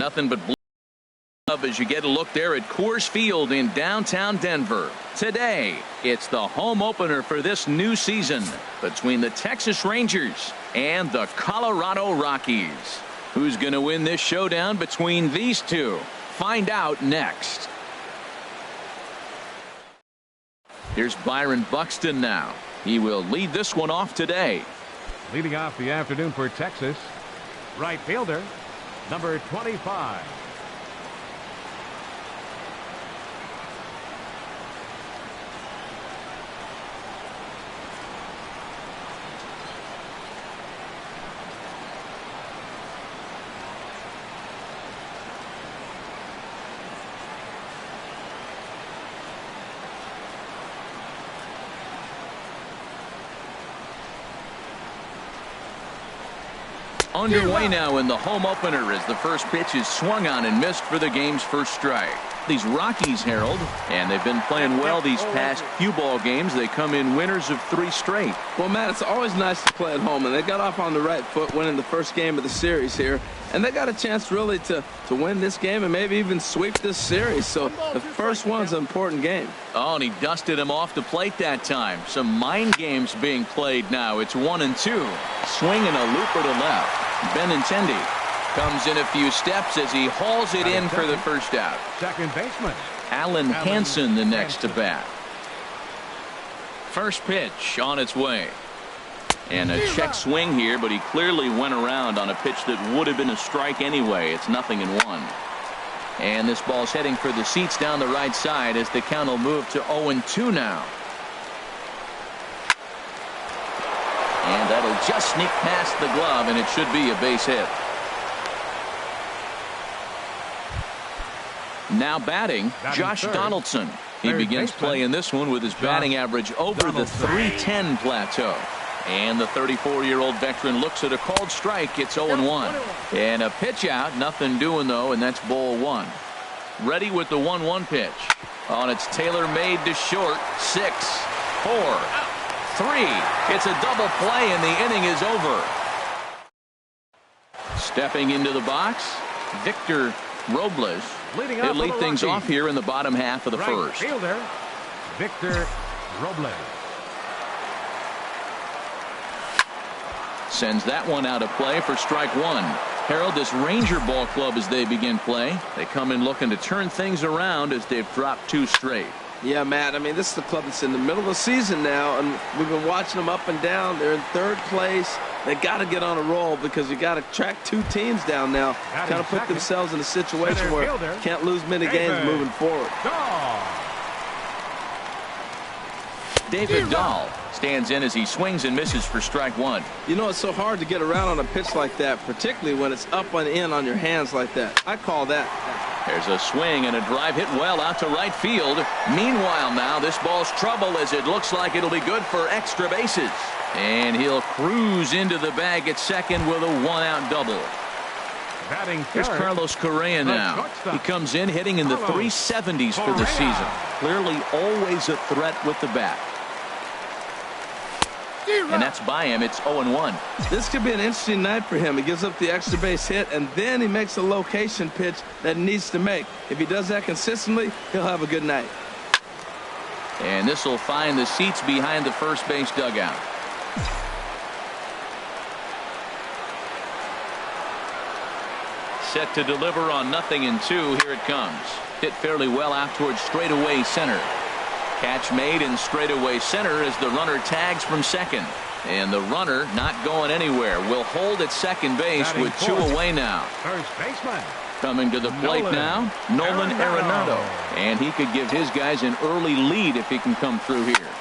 Nothing but blue as you get a look there at Coors Field in downtown Denver. Today, it's the home opener for this new season between the Texas Rangers and the Colorado Rockies. Who's going to win this showdown between these two? Find out next. Here's Byron Buxton now. He will lead this one off today. Leading off the afternoon for Texas, right fielder, number 25. Underway now in the home opener as the first pitch is swung on and missed for the game's first strike. These Rockies, Harold, and they've been playing well these past few ball games. They come in winners of 3 straight. Well, Matt, it's always nice to play at home, and they got off on the right foot winning the first game of the series here, and they got a chance really to win this game and maybe even sweep this series. So the first one's an important game. Oh, and he dusted him off the plate that time. Some mind games being played now. It's 1-2. Swing and a looper to left. Benintendi comes in a few steps as he hauls it in for the first out. Second baseman Alan Hansen the next to bat. First pitch on its way. And a check swing here, but he clearly went around on a pitch that would have been a strike anyway. It's 0-1. And this ball's heading for the seats down the right side as the count will move to 0-2 now. And that'll just sneak past the glove, and it should be a base hit. Now batting, Josh Donaldson. He begins play in this one with his batting average over the .310 plateau. And the 34-year-old veteran looks at a called strike. It's 0-1. And a pitch out. Nothing doing, though, and that's ball 1. Ready with the 1-1 pitch. On its tailor-made to short. 6, 4, 3. It's a double play, and the inning is over. Stepping into the box, Victor Robles. He'll lead things off here in the bottom half of the first. Fielder, Victor Robles. Sends that one out of play for strike 1. Harold, this Ranger ball club as they begin play. They come in looking to turn things around as they've dropped 2 straight. Yeah, Matt, I mean, this is the club that's in the middle of the season now, and we've been watching them up and down. They're in 3rd place. They got to get on a roll because you got to track 2 teams down now. Kind of put themselves in a situation where you can't lose many games moving forward. David Dahl stands in as he swings and misses for strike 1. You know, it's so hard to get around on a pitch like that, particularly when it's up and in on your hands like that. I call that. There's a swing and a drive hit well out to right field. Meanwhile, now this ball's trouble as it looks like it'll be good for extra bases. And he'll cruise into the bag at second with a 1-out double. Here's Carlos Correa now. He comes in hitting in the 370s for the season. Clearly always a threat with the bat. And that's by him. It's 0-1. This could be an interesting night for him. He gives up the extra base hit, and then he makes a location pitch that he needs to make. If he does that consistently, he'll have a good night. And this will find the seats behind the first base dugout. Set to deliver on 0-2. Here it comes. Hit fairly well out towards straightaway center. Catch made in straightaway center as the runner tags from second. And the runner not going anywhere. Will hold at second base with 2 away now. First baseman. Coming to the plate now, Nolan Arenado. And he could give his guys an early lead if he can come through here.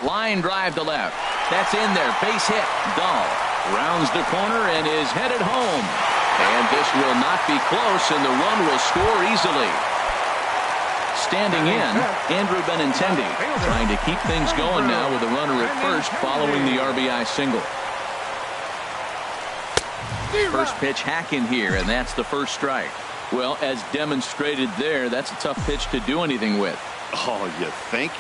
Line drive to left. That's in there. Base hit. Dahl rounds the corner and is headed home. And this will not be close, and the run will score easily. Standing in, Andrew Benintendi, trying to keep things going now with a runner at first following the RBI single. First pitch hack in here, and that's the first strike. Well, as demonstrated there, that's a tough pitch to do anything with. Oh, you think?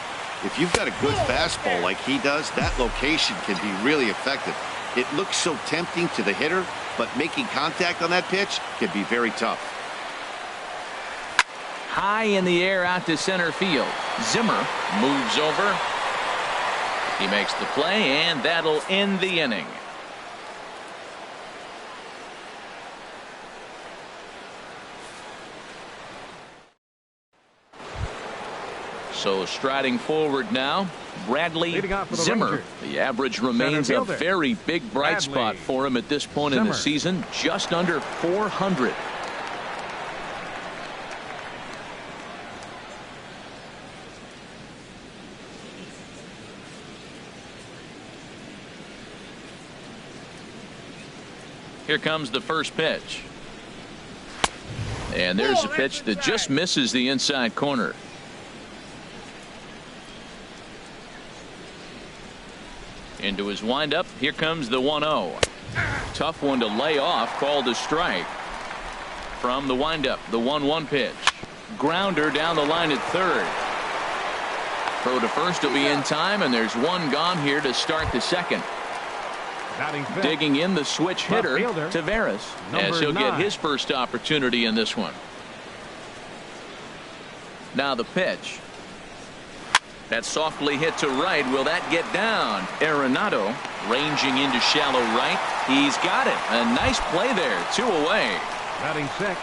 If you've got a good fastball like he does, that location can be really effective. It looks so tempting to the hitter, but making contact on that pitch can be very tough. high in the air out to center field. Zimmer moves over. He makes the play, and that'll end the inning. So striding forward now, Bradley Zimmer. The average remains a very big bright spot for him at this point in the season, just under 400. Here comes the first pitch. And there's a pitch that just misses the inside corner. Into his windup. Here comes the 1-0. Tough one to lay off. Called a strike. From the windup, the 1-1 pitch. Grounder down the line at third. Throw to first will be in time, and there's one gone here to start the second. Digging in the switch hitter, Taveras, as he'll get his first opportunity in this one. Now the pitch. That's softly hit to right. Will that get down? Arenado ranging into shallow right. He's got it. A nice play there. 2 away. Batting sixth,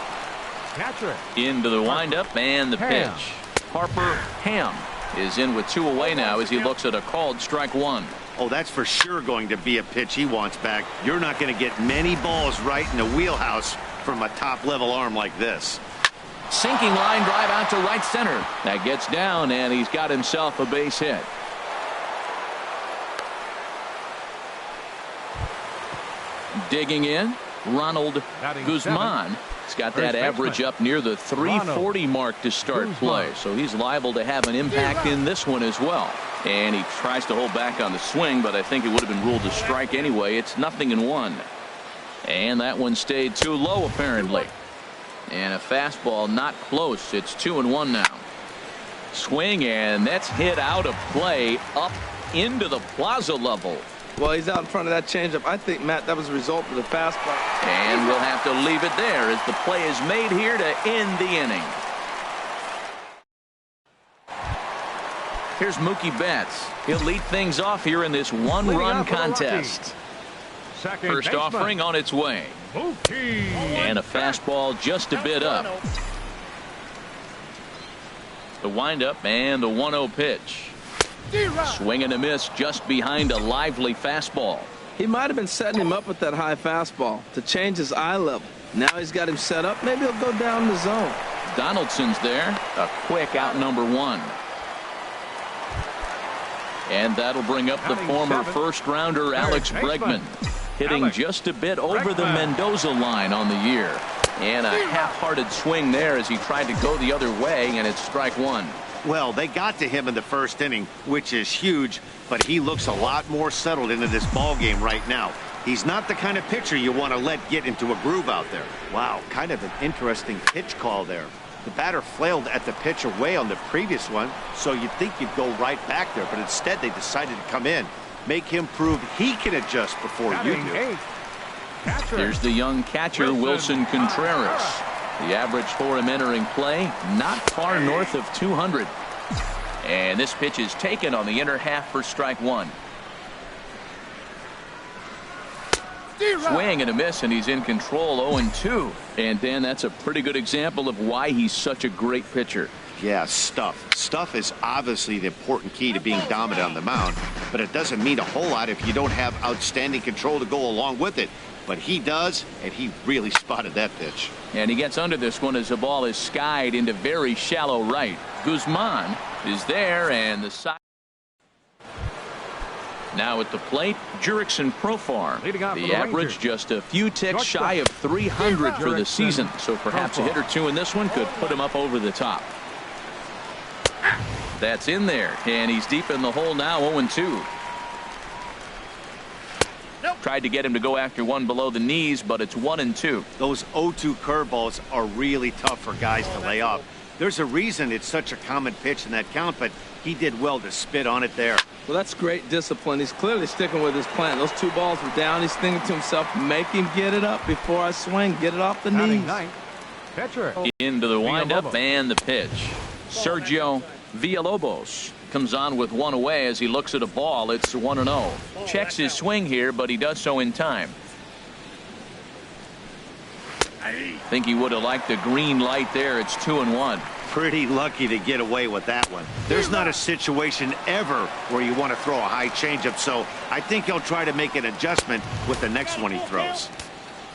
catcher. Into the windup and the pitch. Harper Ham is in with 2 away now as he looks at a called strike 1. Oh, that's for sure going to be a pitch he wants back. You're not going to get many balls right in the wheelhouse from a top-level arm like this. Sinking line drive out to right center. That gets down, and he's got himself a base hit. Digging in, Ronald Guzman. He's got that average up near the 340 mark to start play, so he's liable to have an impact in this one as well. And he tries to hold back on the swing, but I think it would have been ruled a strike anyway. It's 0-1. And that one stayed too low, apparently. And a fastball not close. It's 2-1 now. Swing, and that's hit out of play up into the plaza level. Well, he's out in front of that changeup. I think, Matt, that was a result of the fastball. And we'll have to leave it there as the play is made here to end the inning. Here's Mookie Betts. He'll lead things off here in this one-run contest. First offering on its way. And a fastball just a bit up. The windup and the 1-0 pitch. Swing and a miss just behind a lively fastball. He might have been setting him up with that high fastball to change his eye level. Now he's got him set up. Maybe he'll go down the zone. Donaldson's there. A quick out number 1. And that'll bring up the former first-rounder Alex Bregman, hitting just a bit over the Mendoza line on the year. And a half-hearted swing there as he tried to go the other way, and it's strike 1. Well, they got to him in the first inning, which is huge, but he looks a lot more settled into this ball game right now. He's not the kind of pitcher you want to let get into a groove out there. Wow, kind of an interesting pitch call there. The batter flailed at the pitch away on the previous one, so you'd think you'd go right back there, but instead they decided to come in. Make him prove he can adjust before you do. Here's the young catcher, Wilson Contreras. The average for him entering play, not far north of 200. And this pitch is taken on the inner half for strike 1. Swing and a miss, and he's in control. 0-2. And Dan, that's a pretty good example of why he's such a great pitcher. Yeah, stuff. Stuff is obviously the important key to being dominant on the mound, but it doesn't mean a whole lot if you don't have outstanding control to go along with it. But he does, and he really spotted that pitch. And he gets under this one as the ball is skied into very shallow right. Guzman is there, and the side. Now at the plate, Jurickson Profar. The average just a few ticks shy of 300 for the season, so perhaps a hit or two in this one could put him up over the top. That's in there, and he's deep in the hole now. 0-2. Tried to get him to go after one below the knees, but it's 1-2. Those 0-2 curveballs are really tough for guys to lay off. There's a reason it's such a common pitch in that count, but he did well to spit on it there. Well, that's great discipline. He's clearly sticking with his plan. Those 2 balls were down. He's thinking to himself, make him get it up before I swing. Get it off the knees. Pitcher. Into the windup and the pitch. Sergio Villalobos comes on with one away as he looks at a ball. It's 1-0. Checks his swing here, but he does so in time. Think he would have liked the green light there. It's 2-1. Pretty lucky to get away with that one. There's not a situation ever where you want to throw a high changeup, so I think he'll try to make an adjustment with the next one he throws.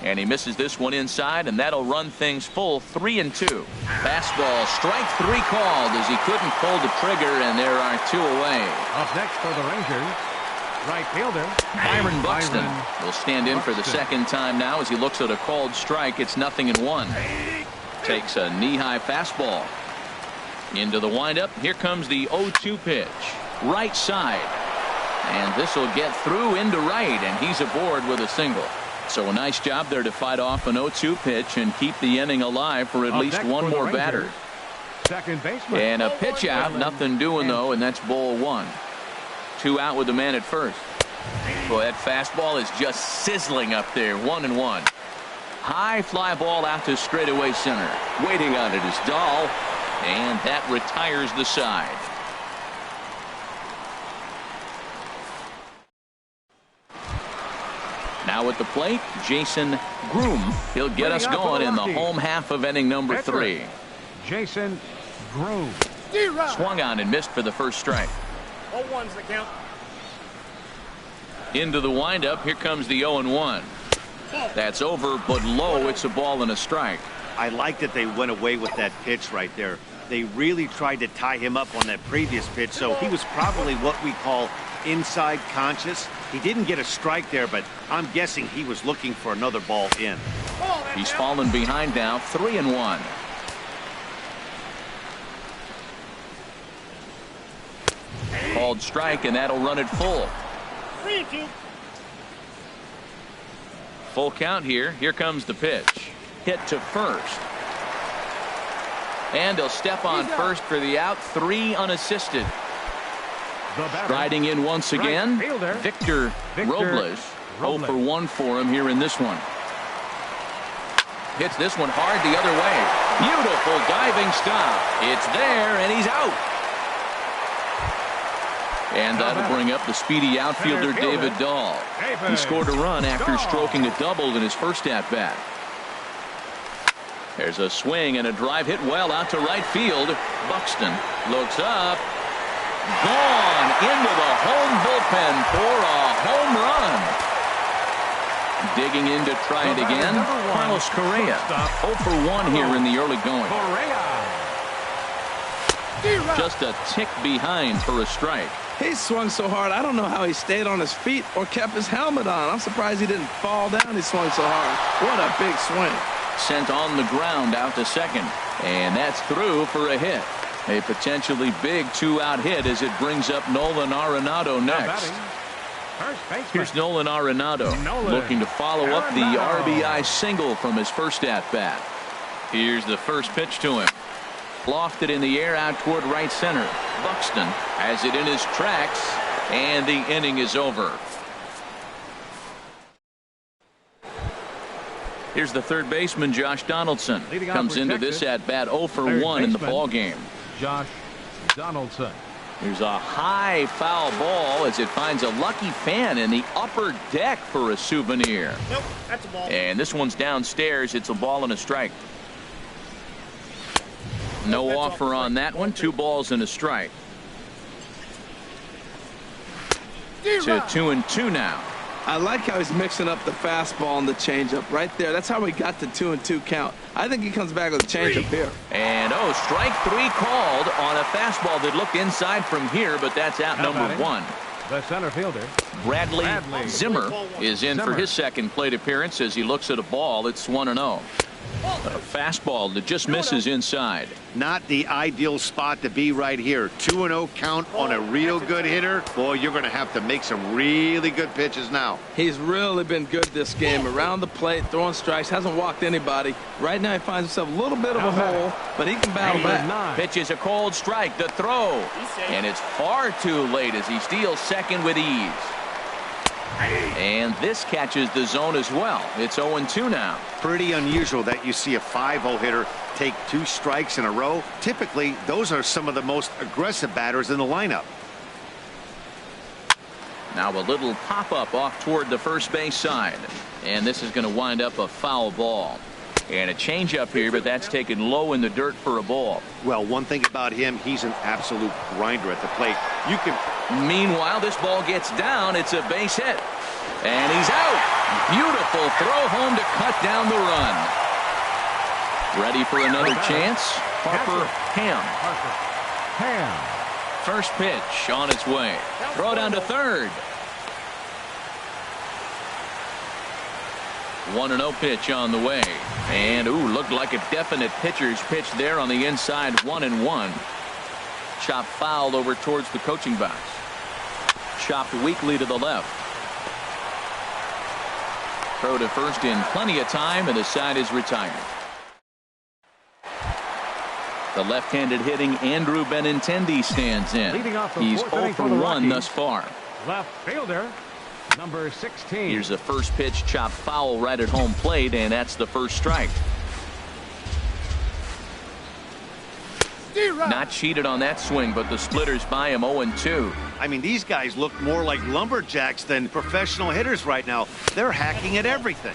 And he misses this one inside, and that'll run things full 3-2. Fastball, strike 3 called as he couldn't pull the trigger, and there are 2 away. Up next for the Rangers, right fielder Byron Buxton will stand in for the second time now as he looks at a called strike. It's 0-1. Takes a knee-high fastball. Into the windup. Here comes the 0-2 pitch. Right side. And this will get through into right, and he's aboard with a single. So a nice job there to fight off an 0-2 pitch and keep the inning alive for at least one more batter. Second baseman. And a pitch out. Nothing doing, though, and that's ball 1. 2 out with the man at first. Boy, that fastball is just sizzling up there. 1-1. High fly ball out to straightaway center. Waiting on it is Dahl. And that retires the side. Now at the plate, Jason Groom. He'll get us going in the home half of inning number 3. Jason Groom. Swung on and missed for the first strike. 0-1's the count. Into the windup. Here comes the 0-1. That's over, but low. It's a ball and a strike. I like that they went away with that pitch right there. They really tried to tie him up on that previous pitch, so he was probably what we call inside conscious. He didn't get a strike there, but I'm guessing he was looking for another ball in. He's fallen behind now, 3-1. Called strike, and that'll run it full. 3-2. Full count here. Here comes the pitch. Hit to first. And he'll step on first for the out. 3 unassisted. Riding in once again, Victor Robles. 0 for 1 for him here in this one. Hits this one hard the other way. Beautiful diving stop. It's there, and he's out. And that'll bring up the speedy outfielder David Dahl. He scored a run after stroking a double in his first at-bat. There's a swing and a drive hit well out to right field. Buxton looks up. Gone into the home bullpen for a home run. Digging in to try it again. Carlos Correa. 0 for 1 here in the early going. Just a tick behind for a strike. He swung so hard, I don't know how he stayed on his feet or kept his helmet on. I'm surprised he didn't fall down. He swung so hard. What a big swing. Sent on the ground out to second. And that's through for a hit. A potentially big 2-out hit as it brings up Nolan Arenado next. Here's Nolan Arenado looking to follow up the RBI single from his first at-bat. Here's the first pitch to him. Lofted in the air out toward right center. Buxton has it in his tracks, and the inning is over. Here's the third baseman, Josh Donaldson. Comes into this at-bat 0 for 1 in the ball game. Josh Donaldson. Here's a high foul ball as it finds a lucky fan in the upper deck for a souvenir. Nope, that's a ball. And this one's downstairs. It's a ball and a strike. No offer on that one. 2 balls and a strike. To 2-2 now. I like how he's mixing up the fastball and the changeup right there. That's how we got the 2-2 count. I think he comes back with a changeup here. And strike 3 called on a fastball that looked inside from here, but that's out number 1. The center fielder, Bradley Zimmer is in for his second plate appearance as he looks at a ball. It's 1-0. A fastball that just misses inside. Not the ideal spot to be right here. 2-0 count on a real good hitter. Boy, you're going to have to make some really good pitches now. He's really been good this game. Around the plate, throwing strikes, hasn't walked anybody. Right now he finds himself a little bit of a hole, but he can battle back. Pitches a cold strike, the throw. And it's far too late as he steals second with ease. And this catches the zone as well. It's 0-2 now. Pretty unusual that you see a 5-0 hitter take 2 strikes in a row. Typically, those are some of the most aggressive batters in the lineup. Now a little pop-up off toward the first base side. And this is going to wind up a foul ball. And a changeup here, but that's taken low in the dirt for a ball. Well, one thing about him, he's an absolute grinder at the plate. You can. Meanwhile, this ball gets down. It's a base hit. And he's out. Beautiful throw home to cut down the run. Ready for another chance. Harper Ham. First pitch on its way. Throw down to third. 1-0 pitch on the way. And looked like a definite pitcher's pitch there on the inside. 1-1. Chopped foul over towards the coaching box. Chopped weakly to the left. Throw to first in plenty of time, and the side is retired. The left-handed hitting Andrew Benintendi stands in. He's 0 for 1 thus far. Left fielder, number 16. Here's the first pitch, chopped foul right at home plate, and that's the first strike. Not cheated on that swing, but the splitters by him 0-2. I mean, these guys look more like lumberjacks than professional hitters right now. They're hacking at everything.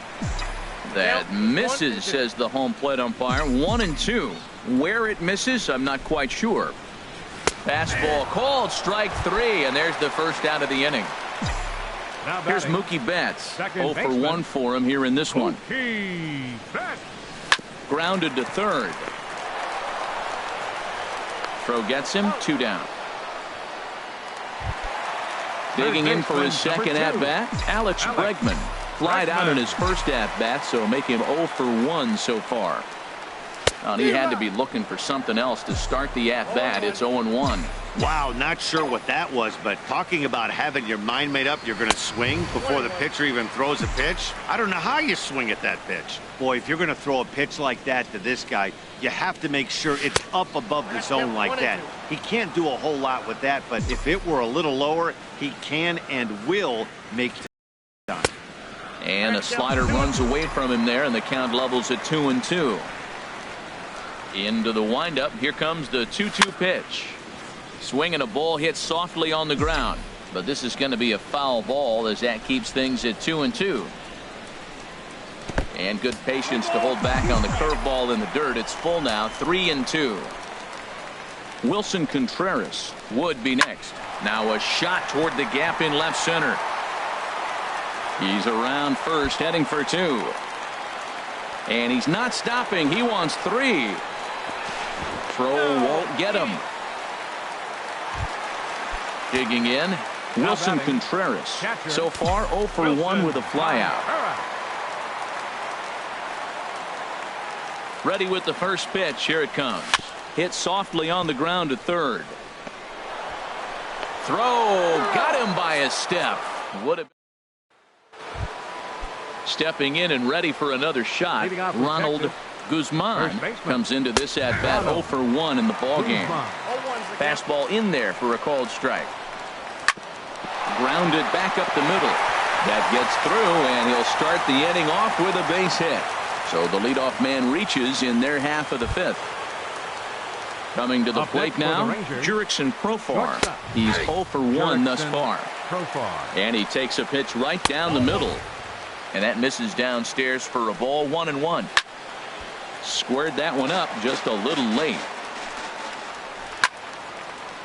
That misses, says the home plate umpire. 1-2. Where it misses, I'm not quite sure. Fastball called, strike 3, and there's the first out of the inning. Here's Mookie Betts. 0 for 1 for him here in this one. Grounded to third. Throw gets him, 2 down. Digging in for his second at-bat, Alex Bregman. Flied out in his first at-bat, so make him 0 for 1 so far. And he had to be looking for something else to start the at-bat. It's 0-1. Wow, not sure what that was, but talking about having your mind made up you're going to swing before the pitcher even throws a pitch. I don't know how you swing at that pitch. Boy, if you're going to throw a pitch like that to this guy, you have to make sure it's up above the zone like that. He can't do a whole lot with that, but if it were a little lower, he can and will make it done. And a slider runs away from him there, and the count levels at 2-2. Into the windup. Here comes the 2-2 pitch. Swinging a ball hit softly on the ground, but this is going to be a foul ball as that keeps things at 2-2. And good patience to hold back on the curveball in the dirt. It's full now, 3-2. Wilson Contreras would be next. Now a shot toward the gap in left center. He's around first, heading for 2. And he's not stopping. He wants 3. Throw won't get him. Digging in, Wilson Contreras. So far 0 for 1 with a flyout. Ready with the first pitch. Here it comes. Hit softly on the ground to third. Throw got him by a step. Would have. Stepping in and ready for another shot. Ronald Guzman comes into this at bat 0 for 1 in the ball game. Fastball in there for a called strike. Grounded back up the middle. That gets through, and he'll start the inning off with a base hit. So the leadoff man reaches in their half of the 5th. Coming to the plate now, Jurickson Profar. He's 0 for 1 thus far. And he takes a pitch right down the middle. And that misses downstairs for a ball. 1-1. Squared that one up just a little late.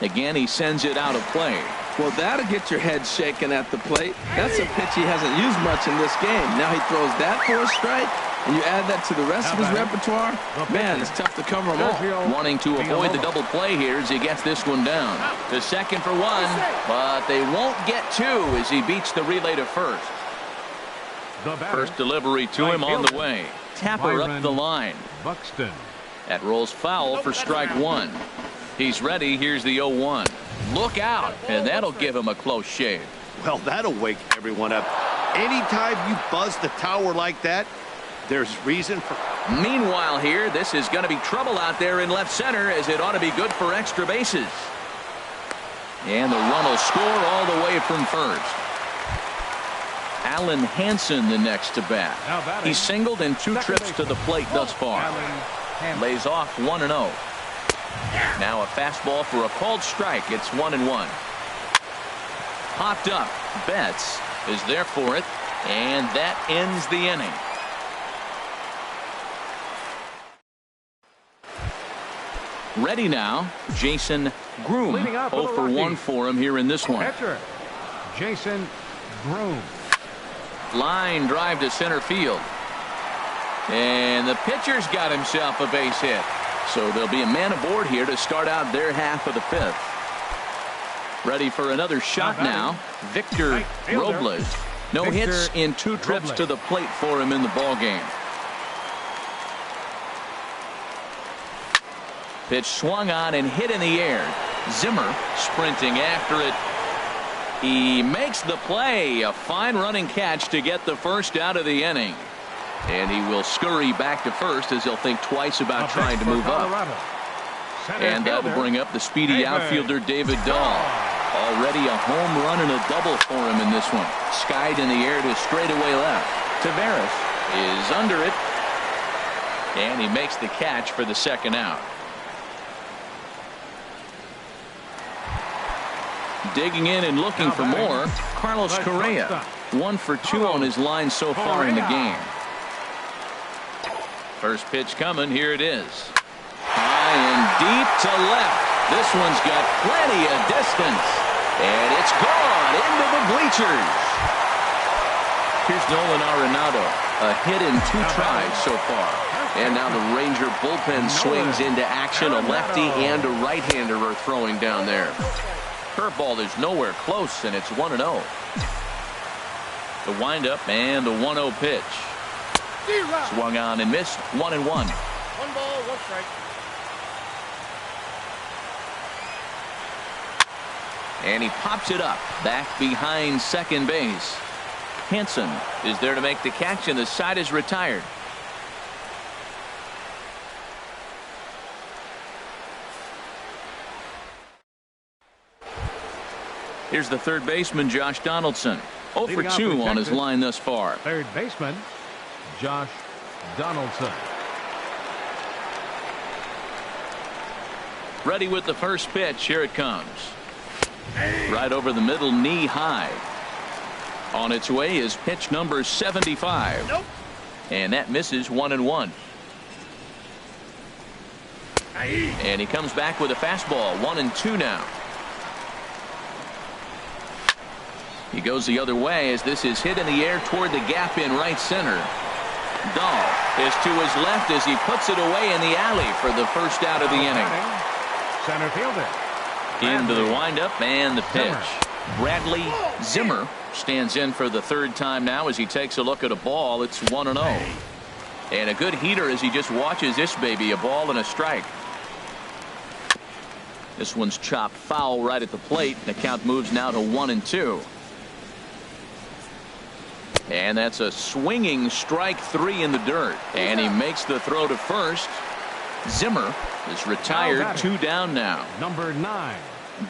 Again, he sends it out of play. Well, that'll get your head shaken at the plate. That's a pitch he hasn't used much in this game. Now he throws that for a strike, and you add that to the rest of his repertoire. Man, it's tough to cover them all. Wanting to avoid the double play here as he gets this one down. To second for 1, but they won't get 2 as he beats the relay to first. First delivery to him on the way. Tapper up the line. Buxton. That rolls foul for strike 1. He's ready. Here's the 0-1. Look out, and that'll give him a close shave. Well, that'll wake everyone up. Anytime you buzz the tower like that, there's reason for. Meanwhile here, this is going to be trouble out there in left center, as it ought to be good for extra bases. And the run will score all the way from first. Alan Hansen the next to bat. He's singled in 2 trips to the plate thus far. Lays off 1-0. Now a fastball for a called strike. It's 1-1. Popped up. Betts is there for it, and that ends the inning. Ready now, Jason Groom. 0 for 1 for him here in this one. Catcher, Jason Groom. Line drive to center field. And the pitcher's got himself a base hit. So there'll be a man aboard here to start out their half of the 5th. Ready for another shot now. Victor Robles. No hits in 2 trips to the plate for him in the ball game. Pitch swung on and hit in the air. Zimmer sprinting after it. He makes the play. A fine running catch to get the first out of the inning. And he will scurry back to first as he'll think twice about trying to move up. And that will bring up the speedy outfielder David Dahl. Already a home run and a double for him in this one. Skied in the air to straightaway left. Taveras is under it. And he makes the catch for the second out. Digging in and looking for more, Carlos Correa. 1 for 2 on his line so far in the game. First pitch coming. Here it is. High and deep to left. This one's got plenty of distance. And it's gone into the bleachers. Here's Nolan Arenado. A hit in 2 tries so far. And now the Ranger bullpen swings into action. A lefty and a right-hander are throwing down there. Curveball is nowhere close, and it's 1-0. The windup and the 1-0 pitch. Swung on and missed. 1-1. 1 ball, 1 strike. And he pops it up back behind second base. Hansen is there to make the catch, and the side is retired. Here's the third baseman, Josh Donaldson. 0 for 2 on his line thus far. Third baseman, Josh Donaldson. Ready with the first pitch. Here it comes. Right over the middle, knee high. On its way is pitch number 75. Nope. And that misses. 1-1. And he comes back with a fastball. 1-2 now. He goes the other way as this is hit in the air toward the gap in right center. Dahl is to his left as he puts it away in the alley for the first out of the inning. Center fielder. Into the windup and the pitch. Bradley Zimmer stands in for the 3rd time now as he takes a look at a ball. It's 1-0. And a good heater as he just watches this baby. A ball and a strike. This one's chopped foul right at the plate. The count moves now to 1-2. And that's a swinging strike 3 in the dirt. And he makes the throw to first. Zimmer is retired. 2 down now. Number 9.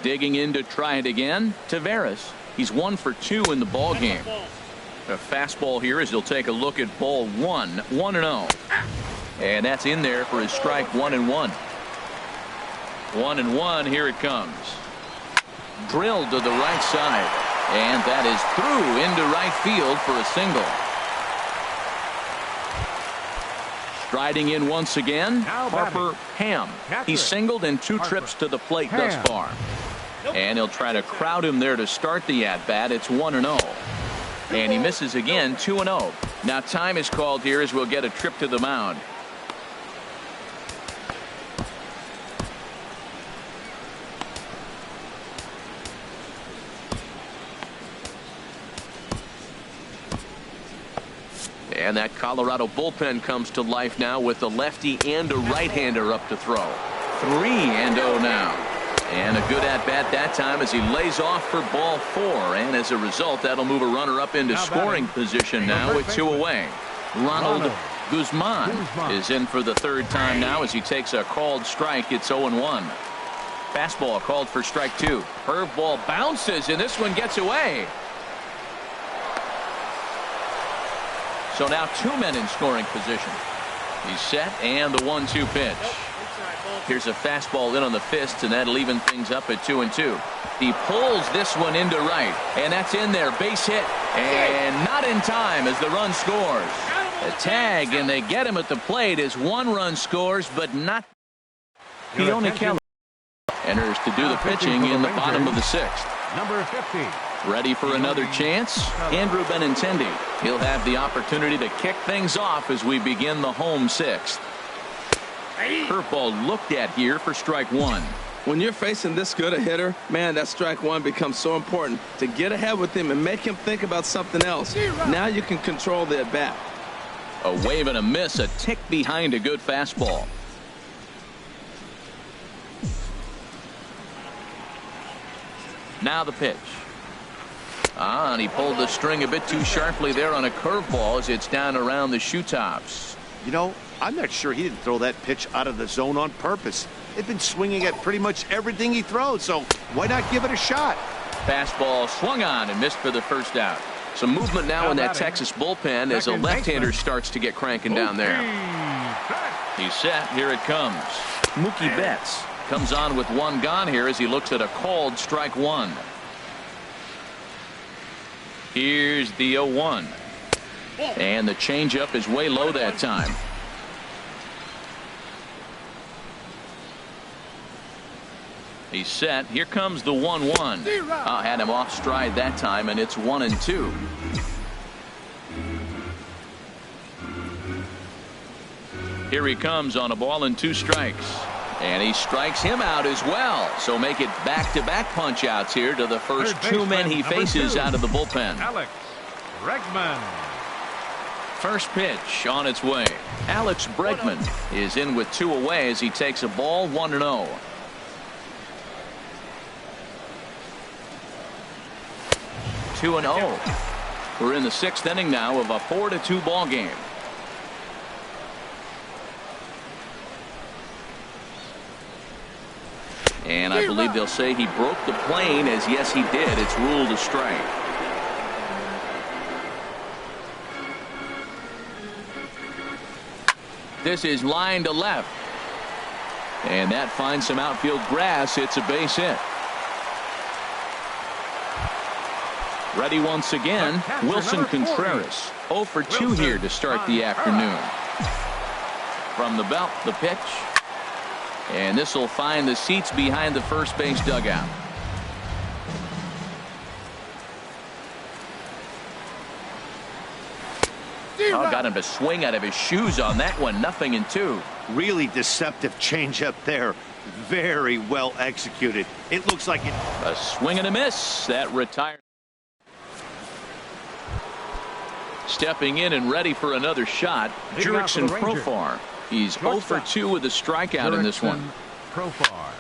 Digging in to try it again. Taveras. He's 1 for 2 in the ball game. A fastball here as he'll take a look at ball 1. 1-0. And that's in there for his strike. 1-1. 1-1. Here it comes. Drilled to the right side. And that is through into right field for a single. Striding in once again, Harper Ham. He's singled in 2 trips to the plate thus far. And he'll try to crowd him there to start the at-bat. It's 1-0. And he misses again. 2-0. Now time is called here as we'll get a trip to the mound. And that Colorado bullpen comes to life now with a lefty and a right-hander up to throw. 3-0 now. And a good at-bat that time as he lays off for ball 4. And as a result, that'll move a runner up into scoring position now with 2 away. Ronald Guzman is in for the 3rd time now as he takes a called strike. It's 0-1. Fastball called for strike 2. Curveball bounces, and this one gets away. So now 2 men in scoring position. He's set, and the 1-2 pitch. Here's a fastball in on the fist, and that'll even things up at 2-2. He pulls this one into right, and that's in there. Base hit, and not in time as the run scores. A tag, and they get him at the plate as 1 run scores, but not. Keone Keller enters to do the pitching in the bottom of the 6th. Number 50. Ready for another chance? Andrew Benintendi. He'll have the opportunity to kick things off as we begin the home 6th. Curveball looked at here for strike 1. When you're facing this good a hitter, man, that strike 1 becomes so important to get ahead with him and make him think about something else. Now you can control the at-bat. A wave and a miss, a tick behind a good fastball. Now the pitch. And he pulled the string a bit too sharply there on a curveball as it's down around the shoe tops. You know, I'm not sure he didn't throw that pitch out of the zone on purpose. They've been swinging at pretty much everything he throws, so why not give it a shot? Fastball swung on and missed for the first out. Some movement now in that Texas bullpen as a left-hander starts to get cranking down there. He's set. Here it comes. Mookie Betts comes on with 1 gone here as he looks at a called strike 1. Here's the 0-1. And the changeup is way low that time. He's set. Here comes the 1-1. Had him off stride that time, and it's 1-2. Here he comes on a ball and 2 strikes. And he strikes him out as well. So make it back-to-back punch-outs here to the first 2 men he faces out of the bullpen. Alex Bregman. First pitch on its way. Alex Bregman is in with 2 away as he takes a ball 1-0. Two and 0. We're in the 6th inning now of a 4-2 ball game. And I believe they'll say he broke the plane, as yes he did. It's ruled a strike. This is line to left. And that finds some outfield grass. It's a base hit. Ready once again, Wilson Contreras. 0 for 2 here to start the afternoon. From the belt, the pitch. And this will find the seats behind the first base dugout. Got him to swing out of his shoes on that one. 0-2. Really deceptive changeup there. Very well executed. It looks like it. A swing and a miss. That retired. Stepping in and ready for another shot, Jurickson Profar. He's 0 for 2 with a strikeout in this one. Profar.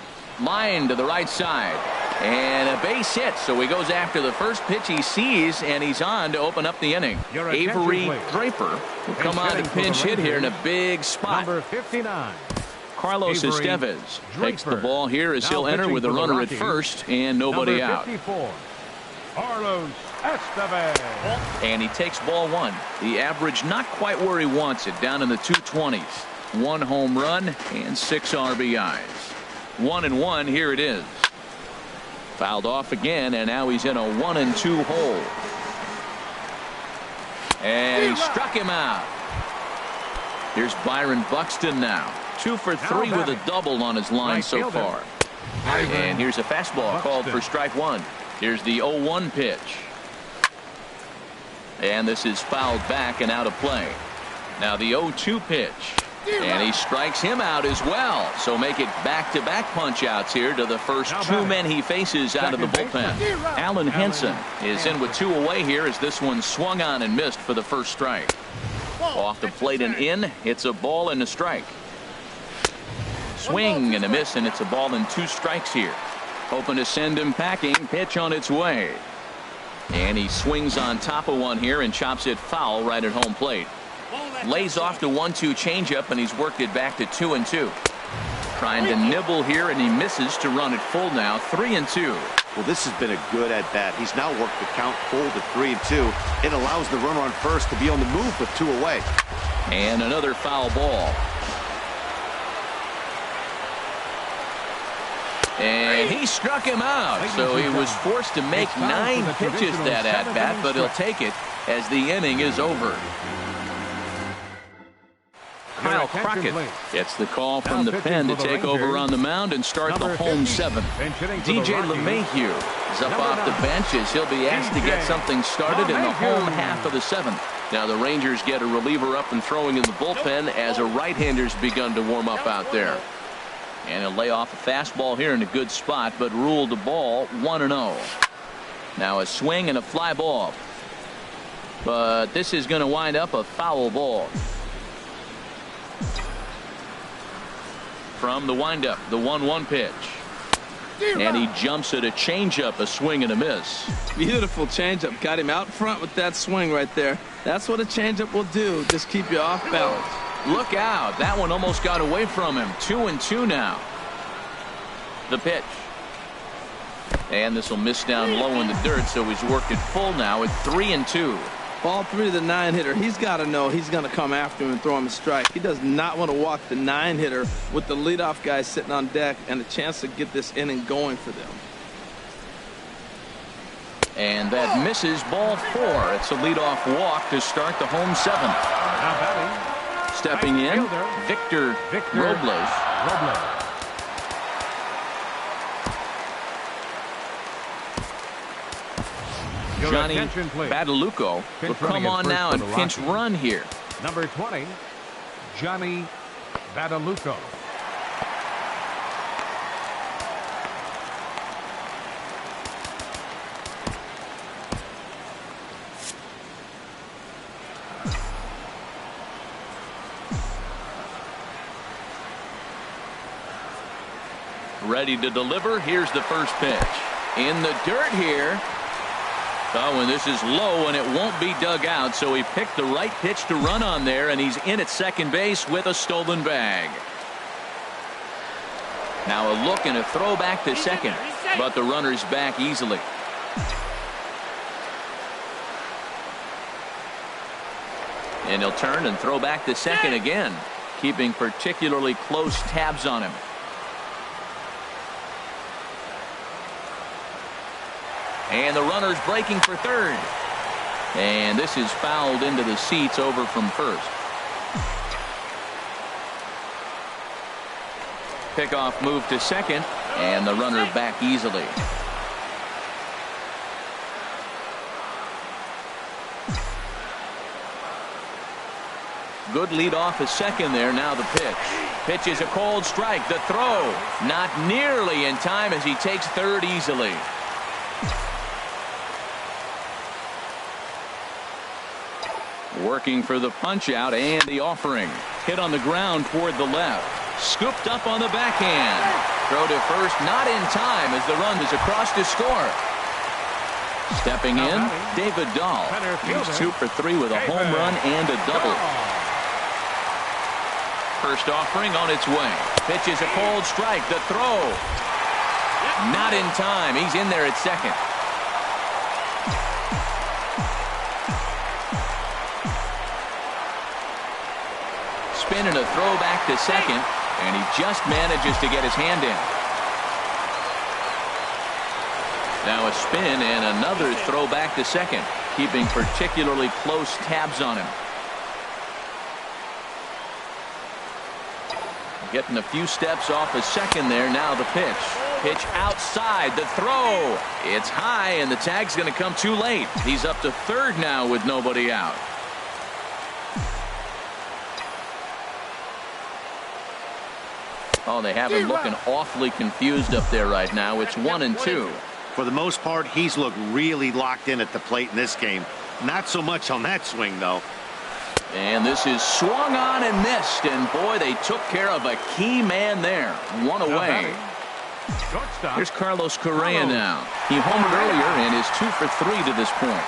Line to the right side. And a base hit. So he goes after the first pitch he sees, and he's on to open up the inning. Avery Draper will come on to pinch hit here in a big spot. Number 59. Carlos Estevez takes the ball here as he'll enter with a runner at first and nobody out. 54. Carlos Estevez. And he takes ball 1. The average not quite where he wants it, down in the 220s. 1 home run and 6 RBIs. 1-1. Here it is. Fouled off again, and now he's in a 1-2 hole. And he struck him out. Here's Byron Buxton now. 2 for 3 with a double on his line so far. And here's a fastball called for strike 1. Here's the 0-1 pitch. And this is fouled back and out of play. Now the 0-2 pitch. And he strikes him out as well. So make it back-to-back punch-outs here to the first 2 men he faces out of the bullpen. Alan Henson is in with 2 away here as this one swung on and missed for the first strike. Off the plate and in. It's a ball and a strike. Swing and a miss, and it's a ball and 2 strikes here. Hoping to send him packing. Pitch on its way. And he swings on top of one here and chops it foul right at home plate. Lays off the 1-2 changeup, and he's worked it back to 2-2. Trying to nibble here, and he misses to run it full now. 3-2. Well, this has been a good at-bat. He's now worked the count full to 3-2. It allows the runner on first to be on the move with 2 away. And another foul ball. And he struck him out, so he was forced to make 9 pitches that at-bat, but he'll take it as the inning is over. Kyle Crockett gets the call from the pen to take over on the mound and start the home 7th. DJ LeMahieu is up off the bench as he'll be asked to get something started in the home half of the 7th. Now the Rangers get a reliever up and throwing in the bullpen as a right-hander's begun to warm up out there. And he'll lay off a fastball here in a good spot, but ruled the ball 1-0. Now a swing and a fly ball. But this is going to wind up a foul ball. From the windup, the 1-1 pitch. And he jumps at a changeup, a swing and a miss. Beautiful changeup. Got him out front with that swing right there. That's what a changeup will do. Just keep you off balance. Look out. That one almost got away from him. 2-2 now. The pitch. And this will miss down low in the dirt, so he's worked it full now at 3-2. Ball 3 to the 9-hitter. He's got to know he's going to come after him and throw him a strike. He does not want to walk the 9-hitter with the leadoff guy sitting on deck and a chance to get this inning going for them. And that misses ball 4. It's a leadoff walk to start the home 7th. Stepping in, Victor Robles. Johnny Badalucco will come on now and pinch run here. Number 20, Johnny Badalucco. Ready to deliver. Here's the first pitch. In the dirt here. Oh, and this is low, and it won't be dug out, so he picked the right pitch to run on there, and he's in at second base with a stolen bag. Now a look and a throw back to second, but the runner's back easily. And he'll turn and throw back to second again, keeping particularly close tabs on him. And the runner's breaking for third. And this is fouled into the seats over from first. Pickoff move to second, and the runner back easily. Good lead off a second there. Now the pitch. Pitch is a cold strike. The throw not nearly in time as he takes third easily. Working for the punch out and the offering. Hit on the ground toward the left. Scooped up on the backhand. Throw to first, not in time as the run is across to score. Stepping in, David Dahl. He's 2 for 3 with a home run and a double. First offering on its way. Pitch is a cold strike. The throw. Not in time. He's in there at second. Spin and a throw back to second, and he just manages to get his hand in. Now a spin and another throw back to second, keeping particularly close tabs on him. Getting a few steps off a second there. Now the pitch. Pitch outside. The throw. It's high, and the tag's going to come too late. He's up to third now with nobody out. Oh, they have him looking awfully confused up there right now. It's 1-2. For the most part, he's looked really locked in at the plate in this game. Not so much on that swing, though. And this is swung on and missed. And, boy, they took care of a key man there. One away. Here's Carlos Correa now. He homered earlier and is 2 for 3 to this point.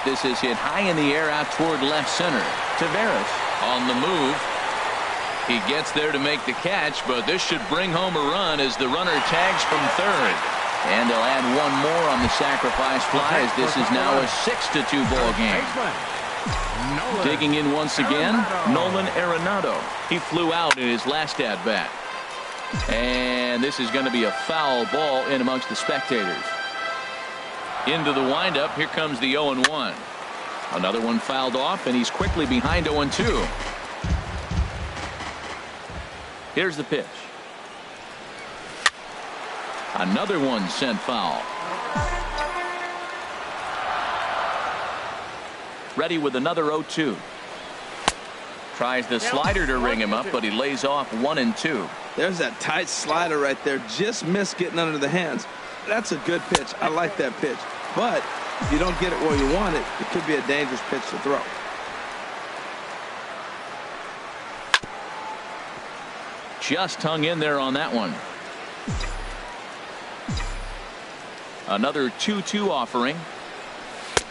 This is hit high in the air out toward left center. Taveras on the move. He gets there to make the catch, but this should bring home a run as the runner tags from third. And they'll add one more on the sacrifice fly as this is now a 6-2 ball game. Digging in once again, Nolan Arenado. He flew out in his last at-bat. And this is going to be a foul ball in amongst the spectators. Into the windup, here comes the 0-1. Another one fouled off, and he's quickly behind 0-2. Here's the pitch. Another one sent foul. Ready with another 0-2. Tries the slider to ring him up, but he lays off 1-2. There's that tight slider right there. Just missed getting under the hands. That's a good pitch. I like that pitch. But if you don't get it where you want it, it could be a dangerous pitch to throw. Just hung in there on that one. Another 2-2 offering.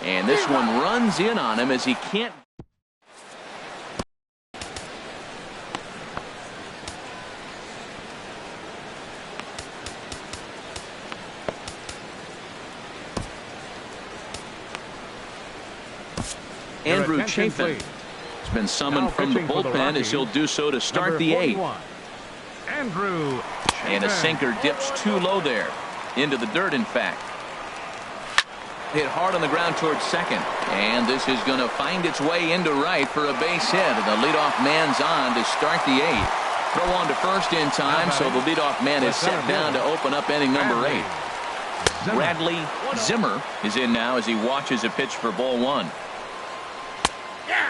And this one runs in on him as he can't. Andrew Chafin has been summoned from the bullpen as he'll do so to start the 8th. Andrew Chafin. And a sinker dips too low there. Into the dirt, in fact. Hit hard on the ground towards second. And this is going to find its way into right for a base hit. And the leadoff man's on to start the 8th. Throw on to first in time, so the leadoff man is set down to open up inning number 8. Bradley Zimmer is in now as he watches a pitch for ball 1.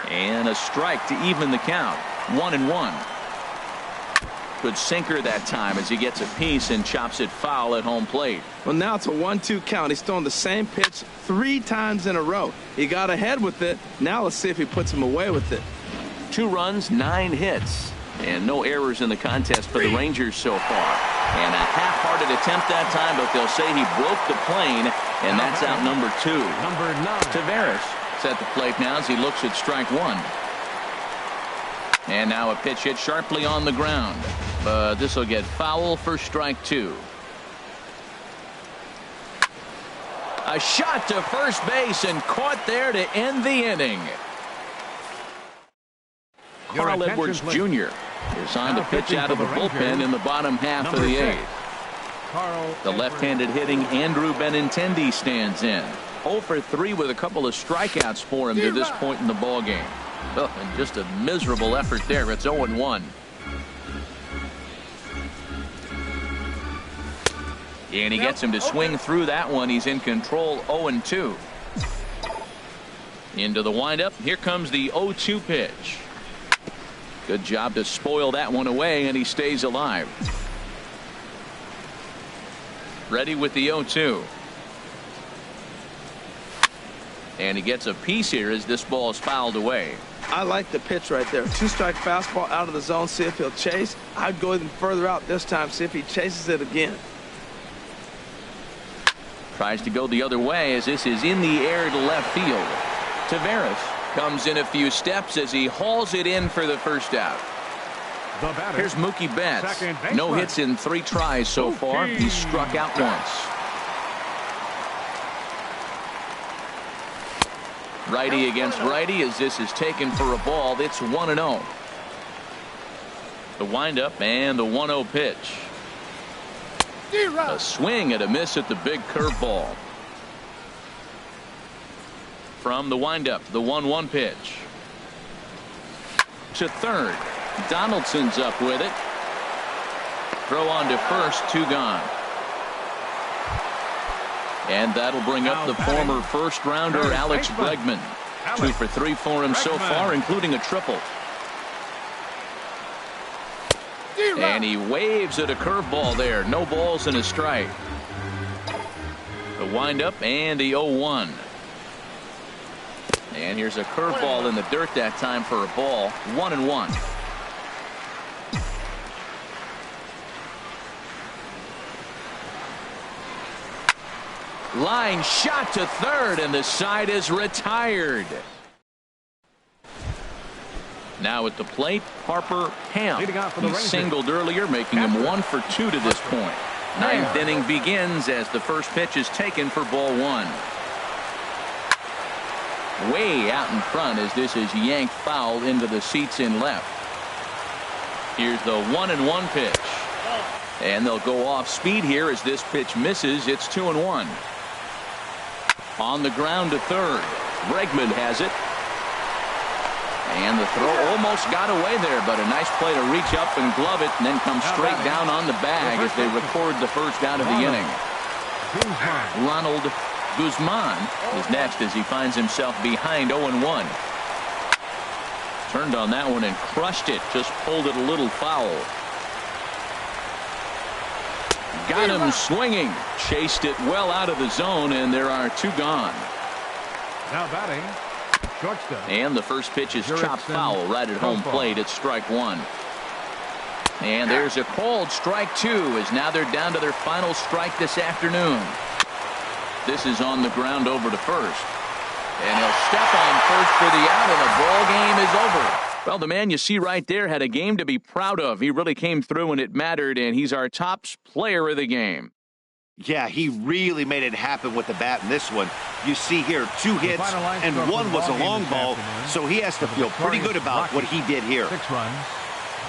And a strike to even the count. 1-1. Good sinker that time as he gets a piece and chops it foul at home plate. Well, now it's a 1-2 count. He's throwing the same pitch 3 times in a row. He got ahead with it. Now let's see if he puts him away with it. 2 runs, 9 hits. And no errors in the contest for the Rangers so far. And a half-hearted attempt that time, but they'll say he broke the plane, and that's out number 2. Number 9. Taveras at the plate now as he looks at strike 1. And now a pitch hit sharply on the ground. But this will get foul for strike 2. A shot to first base and caught there to end the inning. Carl Edwards Jr. is on to pitch out of the bullpen in the bottom half of the 8th. The left-handed hitting Andrew Benintendi stands in. 0 for 3 with a couple of strikeouts for him to this point in the ball game. Oh, and just a miserable effort there. It's 0-1. And he gets him to swing through that one. He's in control. 0-2. Into the windup. Here comes the 0-2 pitch. Good job to spoil that one away, and he stays alive. Ready with the 0-2. And he gets a piece here as this ball is fouled away. I like the pitch right there. 2-strike fastball out of the zone. See if he'll chase. I'd go even further out this time. See if he chases it again. Tries to go the other way as this is in the air to left field. Taveras comes in a few steps as he hauls it in for the first out. Here's Mookie Betts. No hits in 3 tries so far. He's struck out once. Righty against righty as this is taken for a ball. It's 1-0. The windup and the 1-0 pitch. A swing and a miss at the big curveball. From the windup, the 1-1 pitch. To third. Donaldson's up with it. Throw on to first, 2 gone. And that'll bring up the former first-rounder Alex Bregman. 2 for 3 for him so far, including a triple. And he waves at a curveball there. No balls and a strike. The windup and the 0-1. And here's a curveball in the dirt that time for a ball. 1-1. Line shot to third, and the side is retired. Now at the plate, Harper Ham. Leading off for the He Rangers. singled earlier, making him 1 for 2 to this point. Ninth inning begins as the first pitch is taken for ball 1. Way out in front as this is yanked foul into the seats in left. Here's the 1-1 pitch. And they'll go off speed here as this pitch misses. It's 2-1. On the ground to third. Bregman has it. And the throw almost got away there, but a nice play to reach up and glove it and then come straight down on the bag as they record the first out of the inning. Ronald Guzman is next as he finds himself behind 0-1. Turned on that one and crushed it. Just pulled it a little foul. Got him swinging. Chased it well out of the zone, and there are 2 gone. Now batting, shortstop. And the first pitch is chopped foul right at home plate. It's strike 1. And there's a called strike 2 as now they're down to their final strike this afternoon. This is on the ground over to first. And he'll step on first for the out, and the ball game is over. Well, the man you see right there had a game to be proud of. He really came through when it mattered, and he's our top player of the game. Yeah, he really made it happen with the bat in this one. You see here 2 hits, and 1 was a long ball, so he has to feel pretty good about what he did here. 6 runs,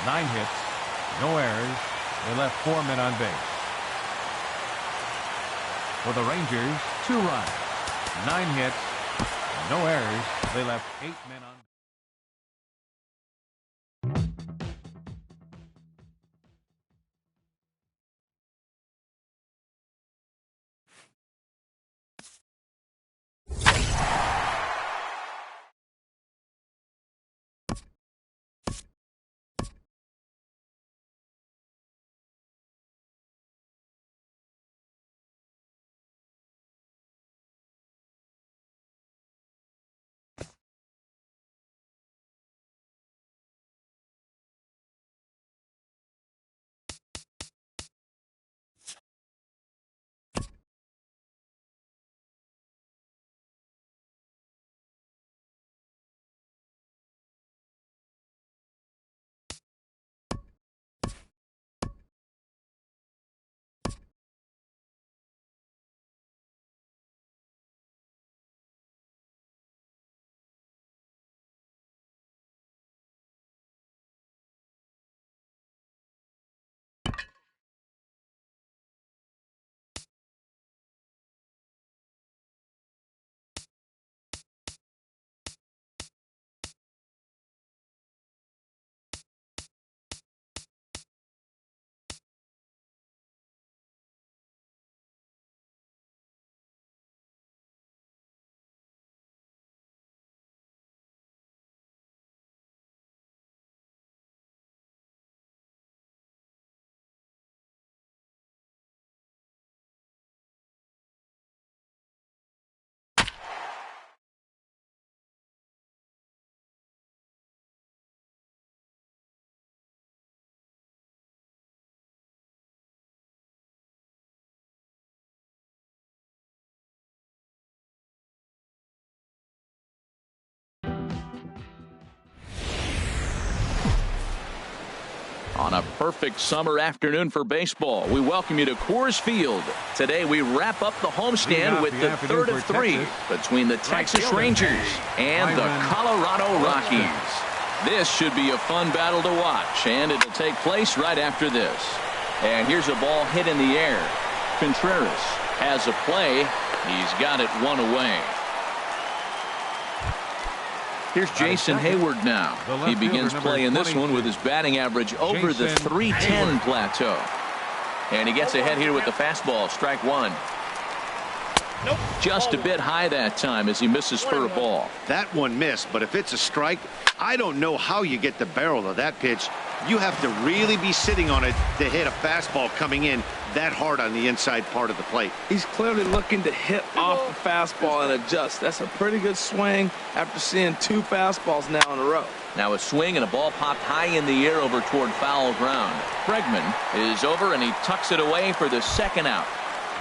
9 hits, no errors. They left 4 men on base. For the Rangers, 2 runs, 9 hits, no errors. They left 8 men on base. On a perfect summer afternoon for baseball, we welcome you to Coors Field. Today we wrap up the homestand with the third of 3 between the Texas Rangers and the Colorado Rockies. This should be a fun battle to watch, and it'll take place right after this. And here's a ball hit in the air. Contreras has a play. He's got it 1 away. Here's Jason Hayward now. He begins playing this one with his batting average over the .310 plateau. And he gets ahead here with the fastball. Strike 1. Nope. Just a bit high that time as he misses for a ball. That one missed, but if it's a strike, I don't know how you get the barrel of that pitch. You have to really be sitting on it to hit a fastball coming in that hard on the inside part of the plate. He's clearly looking to hit off the fastball and adjust. That's a pretty good swing after seeing 2 fastballs now in a row. Now a swing and a ball popped high in the air over toward foul ground. Bregman is over and he tucks it away for the second out.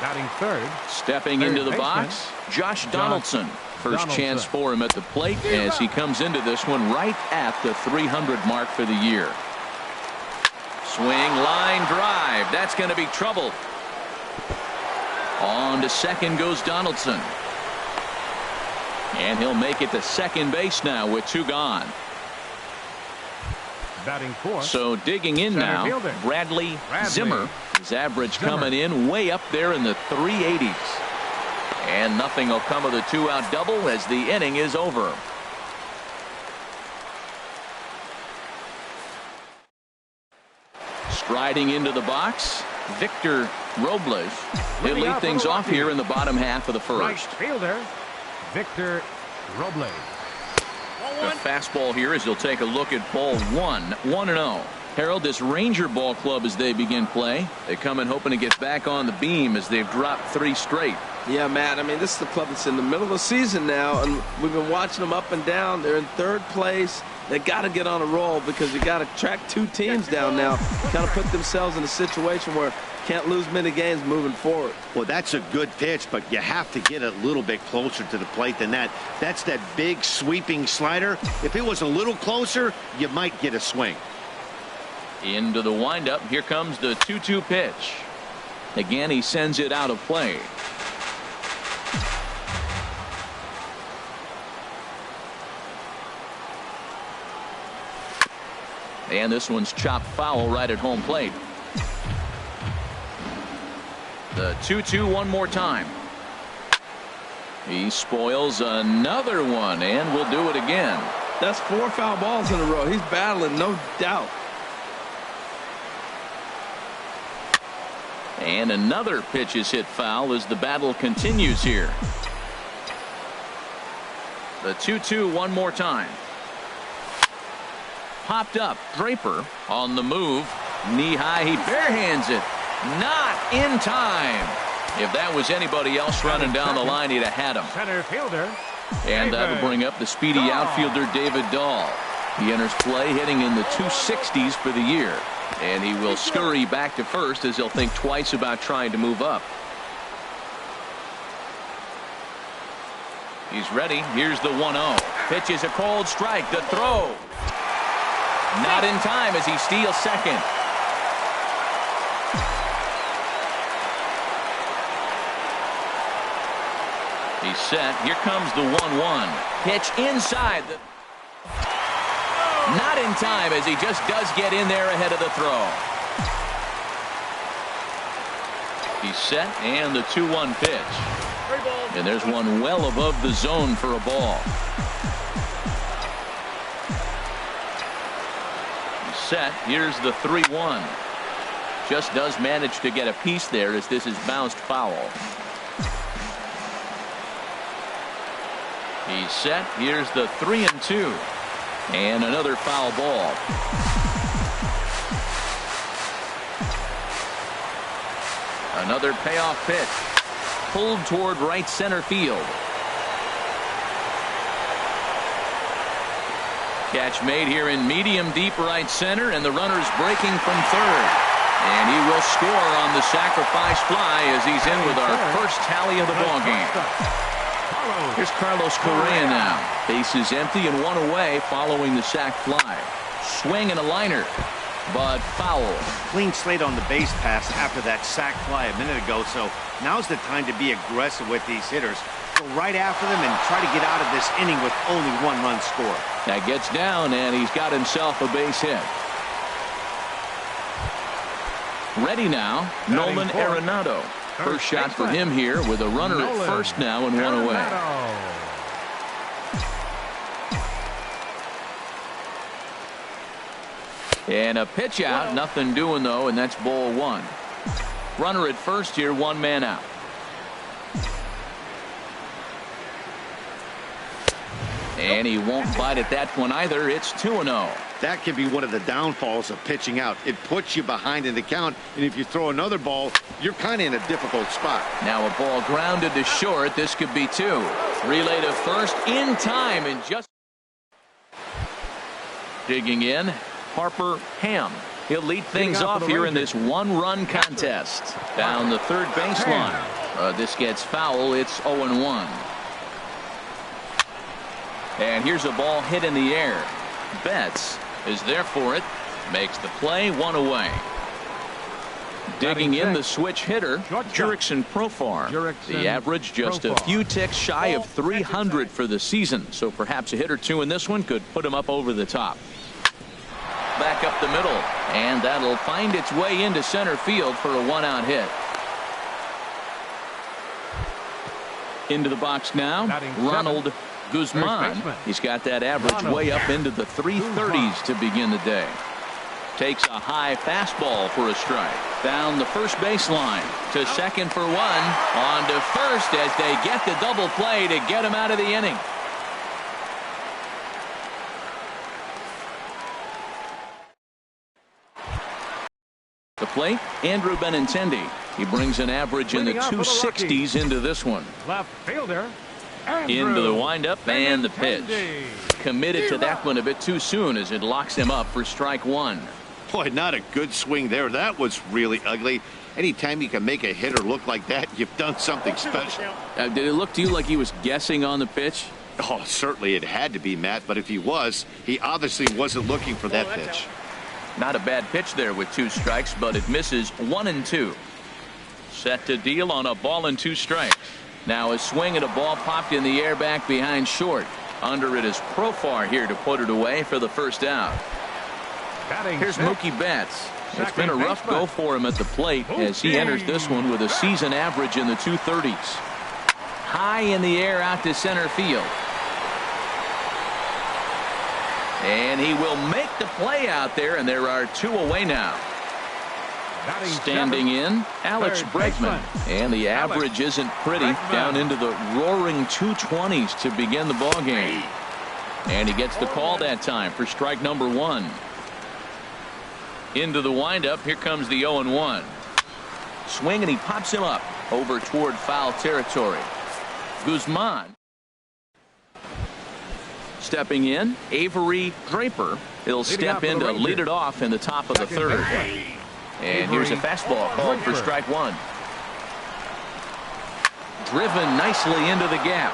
Batting third. Stepping into the box, Josh Donaldson. First chance for him at the plate as he comes into this one right at the 300 mark for the year. Swing, line drive. That's going to be trouble. On to second goes Donaldson. And he'll make it to second base now with 2 gone. Batting fourth. So digging in now, Bradley Zimmer. His average coming in way up there in the 380s. And nothing will come of the 2-out double as the inning is over. Striding into the box, Victor Robles. He'll lead things off here in the bottom half of the first. Right fielder, Victor Robles. The fastball here as he'll take a look at ball 1, 1-0. Harold, this Ranger ball club as they begin play, they come in hoping to get back on the beam as they've dropped 3 straight. Yeah, Matt, I mean, this is the club that's in the middle of the season now, and we've been watching them up and down. They're in third place. They got to get on a roll because you got to track 2 teams down now. Kind of put themselves in a situation where can't lose many games moving forward. Well, that's a good pitch, but you have to get a little bit closer to the plate than that. That's that big sweeping slider. If it was a little closer, you might get a swing. Into the windup. Here comes the 2-2 pitch. Again, he sends it out of play. And this one's chopped foul right at home plate. The 2-2 one more time. He spoils another one and will do it again. That's 4 foul balls in a row. He's battling, no doubt. And another pitch is hit foul as the battle continues here. The 2-2 one more time. Popped up. Draper on the move. Knee high. He barehands it. Not in time. If that was anybody else running down the line, he'd have had him. Center fielder. And that'll bring up the speedy outfielder David Dahl. He enters play hitting in the 260s for the year. And he will scurry back to first as he'll think twice about trying to move up. He's ready. Here's the 1-0. Pitch is a cold strike. The throw. Not in time as he steals second. He's set. Here comes the 1-1. Pitch inside. Not in time as he just does get in there ahead of the throw. He's set and the 2-1 pitch. And there's one well above the zone for a ball. He's set. Here's the 3-1. Just does manage to get a piece there as this is bounced foul. He's set. Here's the 3-2. And another foul ball. Another payoff pitch. Pulled toward right center field. Catch made here in medium deep right center, and the runner's breaking from third. And he will score on the sacrifice fly as he's in with our first tally of the ballgame. Here's Carlos Correa now. Bases empty and 1 away following the sac fly. Swing and a liner, but foul. Clean slate on the base pass after that sac fly a minute ago, so now's the time to be aggressive with these hitters. Go right after them and try to get out of this inning with only 1 run scored. That gets down, and he's got himself a base hit. Ready now, Nolan Arenado. First shot for him here with a runner at first now and 1 away. And a pitch out, nothing doing though, and that's ball 1. Runner at first here, 1 man out. And he won't bite at that one either. It's 2-0. That can be one of the downfalls of pitching out. It puts you behind in the count, and if you throw another ball, you're kind of in a difficult spot. Now a ball grounded to short. This could be 2. Relay to first in time, and just digging in, Harper Ham. He'll lead things off here in this one-run contest. Down the third baseline. This gets foul. It's 0-1. And here's a ball hit in the air. Betts is there for it. Makes the play, one away. Digging in the switch hitter, Jurickson Profar. The average just a few ticks shy of 300 for the season. So perhaps a hit or two in this one could put him up over the top. Back up the middle. And that'll find its way into center field for a one-out hit. Into the box now, Ronald Guzman. He's got that average way up into the 330s to begin the day. Takes a high fastball for a strike. Down the first baseline to second for one. On to first as they get the double play to get him out of the inning. The plate, Andrew Benintendi. He brings an average in the 260s into this one. Left fielder. Into the windup and the pitch. Committed to that one a bit too soon as it locks him up for strike one. Boy, not a good swing there. That was really ugly. Anytime you can make a hitter look like that, you've done something special. Did it look to you like he was guessing on the pitch? Oh, certainly it had to be, Matt. But if he was, he obviously wasn't looking for that pitch. Not a bad pitch there with 2 strikes, but it misses 1-2. Set to deal on a ball and 2 strikes. Now a swing and a ball popped in the air back behind short. Under it is Profar here to put it away for the first out. Here's Mookie Betts. It's been a rough go for him at the plate as he enters this one with a season average in the 230s. High in the air out to center field. And he will make the play out there, and there are 2 away now. Standing in, Alex Bregman. And the average isn't pretty. Down into the roaring 220s to begin the ball game. And he gets the call that time for strike number 1. Into the windup. Here comes the 0-1. Swing, and he pops him up over toward foul territory. Guzman. Stepping in, Avery Draper. He'll step in to lead it off in the top of the third. And here's a fastball called for strike 1. Driven nicely into the gap.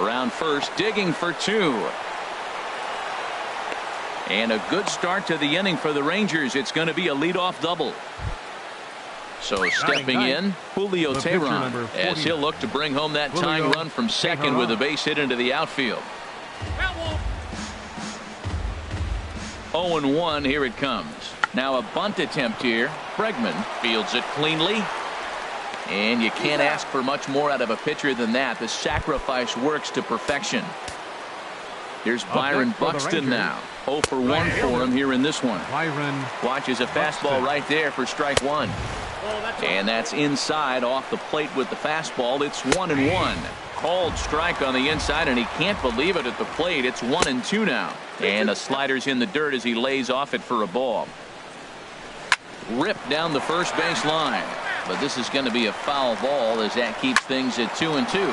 Around first, digging for 2. And a good start to the inning for the Rangers. It's going to be a leadoff double. So stepping in, Julio Teheran, as he'll look to bring home that tying run from second with a base hit into the outfield. 0-1, here it comes. Now a bunt attempt here. Bregman fields it cleanly. And you can't ask for much more out of a pitcher than that. The sacrifice works to perfection. Here's Byron Buxton now. 0 for 1 for him here in this one. Watches a fastball right there for strike 1. And that's inside off the plate with the fastball. It's 1-1. Called strike on the inside, and he can't believe it at the plate. It's 1-2 now. And a slider's in the dirt as he lays off it for a ball. Ripped down the first base line. But this is going to be a foul ball as that keeps things at 2-2.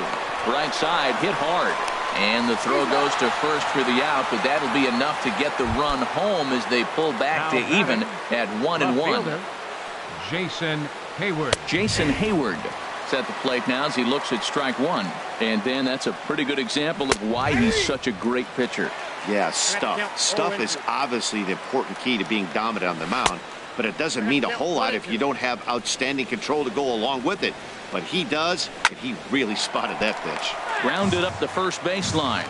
Right side hit hard. And the throw goes to first for the out, but that'll be enough to get the run home as they pull back to even at 1-1. Jason Hayward is at the plate now as he looks at strike 1. And Dan, that's a pretty good example of why he's such a great pitcher. Yeah, stuff. Stuff is obviously the important key to being dominant on the mound, but it doesn't mean a whole lot if you don't have outstanding control to go along with it. But he does, and he really spotted that pitch. Grounded up the first baseline.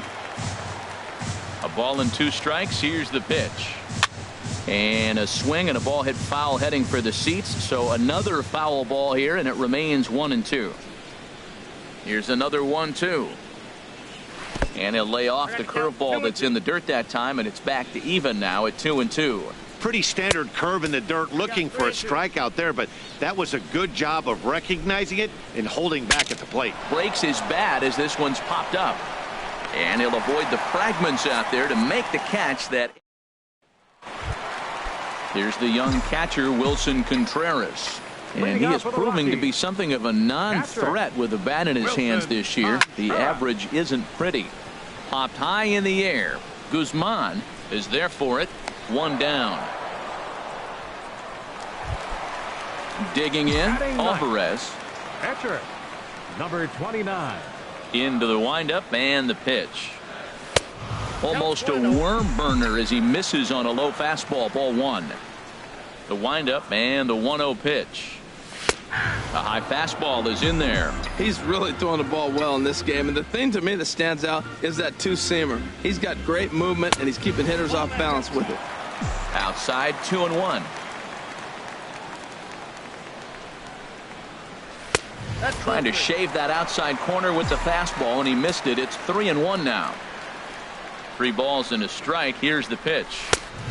A ball and 2 strikes. Here's the pitch. And a swing and a ball hit foul heading for the seats. So another foul ball here, and it remains 1-2. Here's another 1-2. And he'll lay off the curveball that's in the dirt that time, and it's back to even now at 2-2. Pretty standard curve in the dirt, looking for a strikeout there, but that was a good job of recognizing it and holding back at the plate. Breaks his bat as this one's popped up. And he'll avoid the fragments out there to make the catch that. Here's the young catcher, Wilson Contreras. And he is proving to be something of a non-threat with the bat in his hands this year. The average isn't pretty. Popped high in the air. Guzman is there for it. One down. Digging in, Alvarez. Catcher, number 29. Into the windup and the pitch. Almost a worm burner as he misses on a low fastball. Ball one. The windup and the 1-0 pitch. A high fastball is in there. He's really throwing the ball well in this game, and the thing to me that stands out is that two-seamer. He's got great movement, and he's keeping hitters off balance with it. Outside, 2-1. Trying to shave that outside corner with the fastball, and he missed it. It's 3-1 now. 3 balls and a strike. Here's the pitch.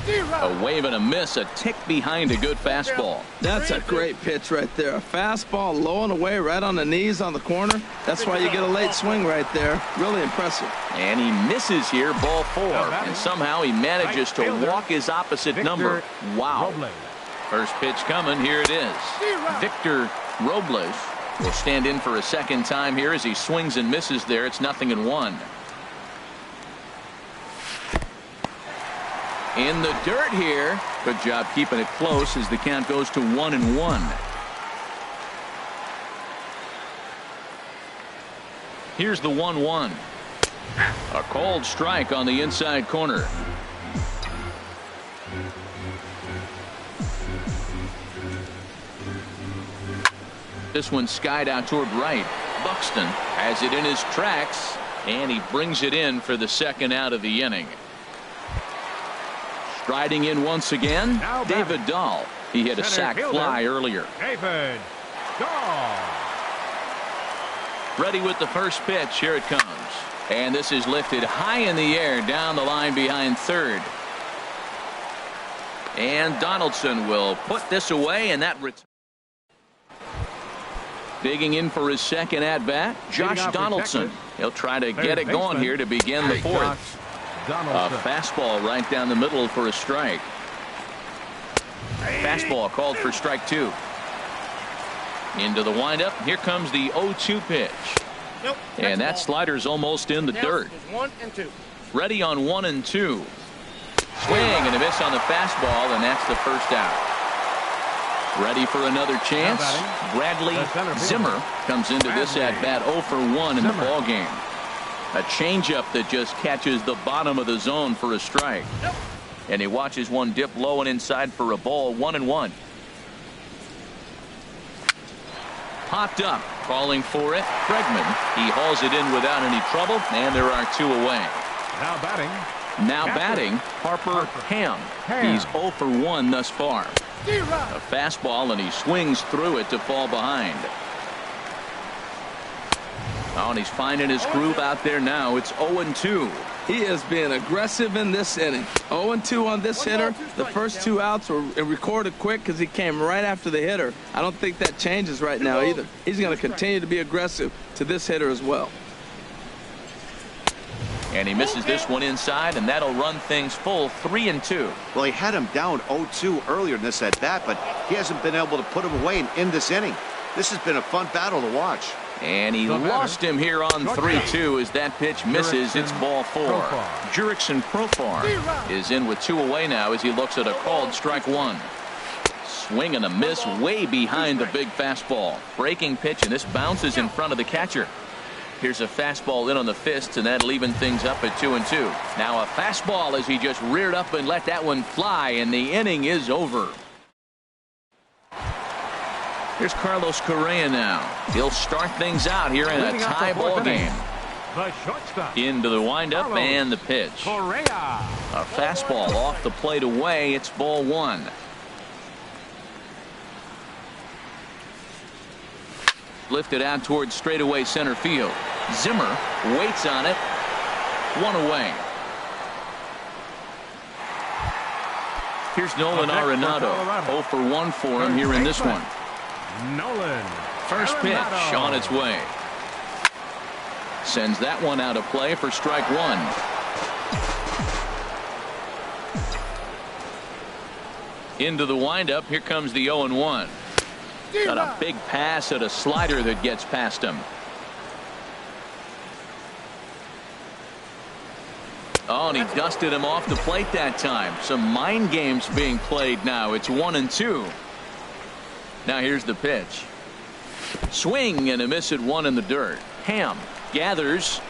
A wave and a miss, a tick behind a good fastball. That's a great pitch right there. A fastball low and away right on the knees on the corner. That's why you get a late swing right there. Really impressive. And he misses here, ball 4. And somehow he manages to walk his opposite number. Wow. First pitch coming. Here it is. Victor Robles will stand in for a second time here as he swings and misses there. It's 0-1. In the dirt here. Good job keeping it close as the count goes to 1-1. Here's the 1-1. A cold strike on the inside corner. This one skied out toward right. Buxton has it in his tracks, and he brings it in for the second out of the inning. Striding in once again, David Dahl. He hit a sac fly earlier. David Dahl. Ready with the first pitch. Here it comes. And this is lifted high in the air down the line behind third. And Donaldson will put this away, and that digging in for his second at bat, Josh Donaldson. He'll try to get it going here to begin the fourth. A fastball right down the middle for a strike. Fastball called for strike 2. Into the windup. Here comes the 0-2 pitch. And that slider's almost in the dirt. 1 and 2. Ready on 1 and 2. Swing and a miss on the fastball, and that's the first out. Ready for another chance. Bradley Zimmer comes into this at bat 0 for 1 in the ball game. A changeup that just catches the bottom of the zone for a strike. And he watches one dip low and inside for a ball. 1-1. Popped up, calling for it. Bregman. He hauls it in without any trouble, and there are 2 away. Now batting, Harper Ham. He's 0 for 1 thus far. A fastball, and he swings through it to fall behind. Oh, and he's finding his groove out there now. It's 0-2. He is being aggressive in this inning. 0-2 on this hitter. The first 2 outs were recorded quick because he came right after the hitter. I don't think that changes right now either. He's going to continue to be aggressive to this hitter as well. And he misses this one inside, and that'll run things full. 3-2. Well, he had him down 0-2 earlier in this at bat, but he hasn't been able to put him away and end this inning. This has been a fun battle to watch. And he lost him here on 3-2 as that pitch misses. It's ball 4. Jurickson Profar is in with 2 away now as he looks at a called strike 1. Swing and a miss way behind the big fastball. Breaking pitch, and this bounces in front of the catcher. Here's a fastball in on the fists, and that'll even things up at 2-2. Now a fastball as he just reared up and let that one fly, and the inning is over. Here's Carlos Correa now. He'll start things out here in a tie ball game. Into the windup and the pitch. A fastball off the plate away. It's ball 1. Lifted out towards straightaway center field. Zimmer waits on it. 1 away. Here's Nolan Arenado. 0 for 1 for him here in this one. Nolan. First pitch on its way. Sends that one out of play for strike 1. Into the windup. Here comes the 0-1. Got a big pass at a slider that gets past him. Oh, and he dusted him off the plate that time. Some mind games being played now. It's 1-2. Now here's the pitch. Swing and a miss at one in the dirt. Ham gathers,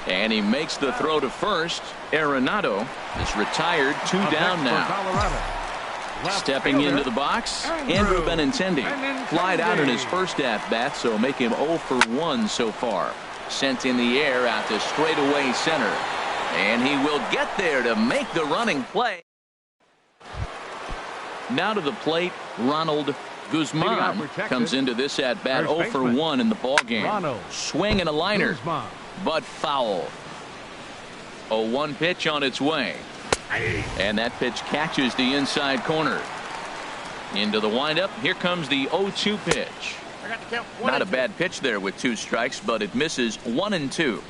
and he makes the throw to first. Arenado is retired. 2 down now. Stepping into the box, Andrew Benintendi. Flied out in his first at-bat, so make him 0 for 1 so far. Sent in the air out to straightaway center. And he will get there to make the running play. Now to the plate, Ronald Guzman comes into this at-bat 0 for 1 in the ballgame. Swing and a liner, but foul. 0-1 pitch on its way. And that pitch catches the inside corner. Into the windup. Here comes the 0-2 pitch. Not a bad pitch there with 2 strikes, but it misses 1-2.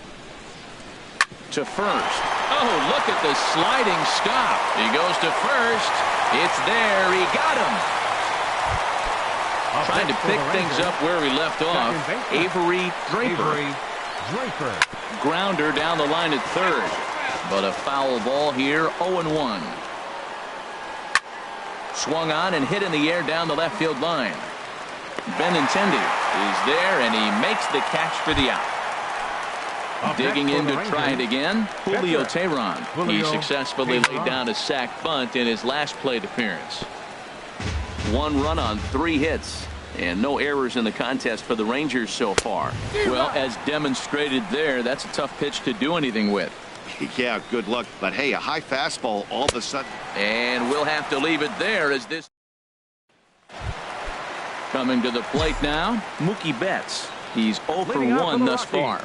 To first. Oh, look at the sliding stop. He goes to first. It's there. He got him. Trying to pick things up where he left off. Avery Draper. Grounder down the line at third. But a foul ball here, 0-1. Swung on and hit in the air down the left field line. Benintendi is there, and he makes the catch for the out. Digging in to try it again, Julio Teheran. He successfully laid down a sac bunt in his last plate appearance. 1 run on 3 hits. And no errors in the contest for the Rangers so far. Well, as demonstrated there, that's a tough pitch to do anything with. Yeah, good luck. But hey, a high fastball all of a sudden. And we'll have to leave it there as this. Coming to the plate now, Mookie Betts. He's 0 for 1 thus far.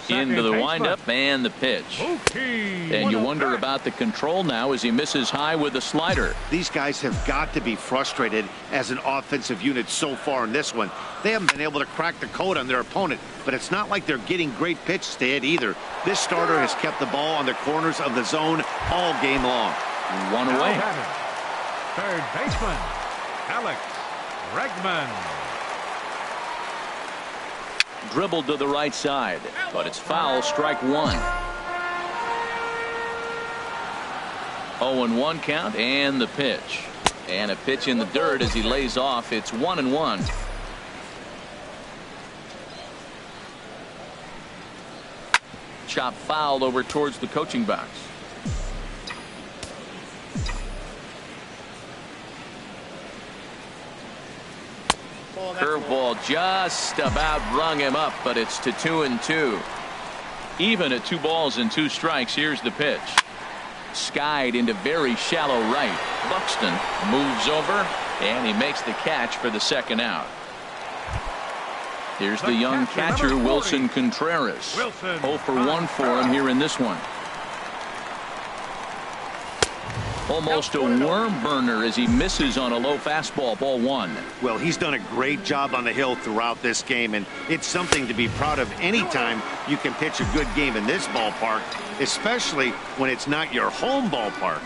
Into the windup and the pitch. And you wonder about the control now as he misses high with the slider. These guys have got to be frustrated as an offensive unit so far in this one. They haven't been able to crack the code on their opponent, but it's not like they're getting great pitches to hit either. This starter has kept the ball on the corners of the zone all game long. 1 away. Third baseman, Alex Bregman. Dribbled to the right side, but it's foul, strike 1. 0-1 count and the pitch. And a pitch in the dirt as he lays off. It's 1-1. Chop fouled over towards the coaching box. Curveball just about rung him up, but it's to 2-2. Even at 2 balls and 2 strikes. Here's the pitch. Skied into very shallow right. Buxton moves over, and he makes the catch for the second out. Here's the young catcher, Wilson Contreras. 0 for 1 for him here in this one. Almost a worm burner as he misses on a low fastball, ball 1. Well, he's done a great job on the hill throughout this game, and it's something to be proud of anytime you can pitch a good game in this ballpark, especially when it's not your home ballpark.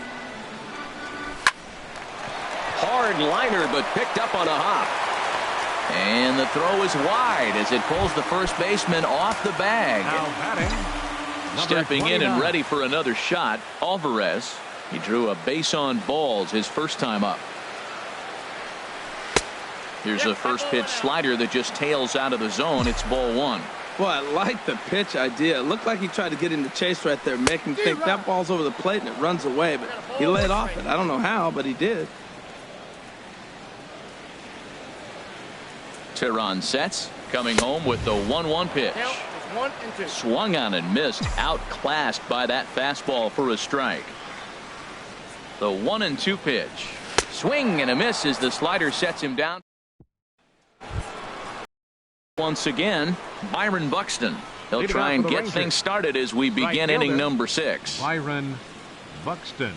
Hard liner, but picked up on a hop. And the throw is wide as it pulls the first baseman off the bag. Stepping in and ready for another shot, Alvarez. He drew a base on balls his first time up. Here's a first pitch slider that just tails out of the zone. It's ball 1. Well, I like the pitch idea. It looked like he tried to get in the chase right there, make him think that ball's over the plate and it runs away. But he laid off it. I don't know how, but he did. Teheran sets, coming home with the 1-1 pitch. Swung on and missed, outclassed by that fastball for a strike. The 1-2 pitch. Swing and a miss as the slider sets him down. Once again, Byron Buxton. He'll try and get things started as we begin inning number 6. Byron Buxton.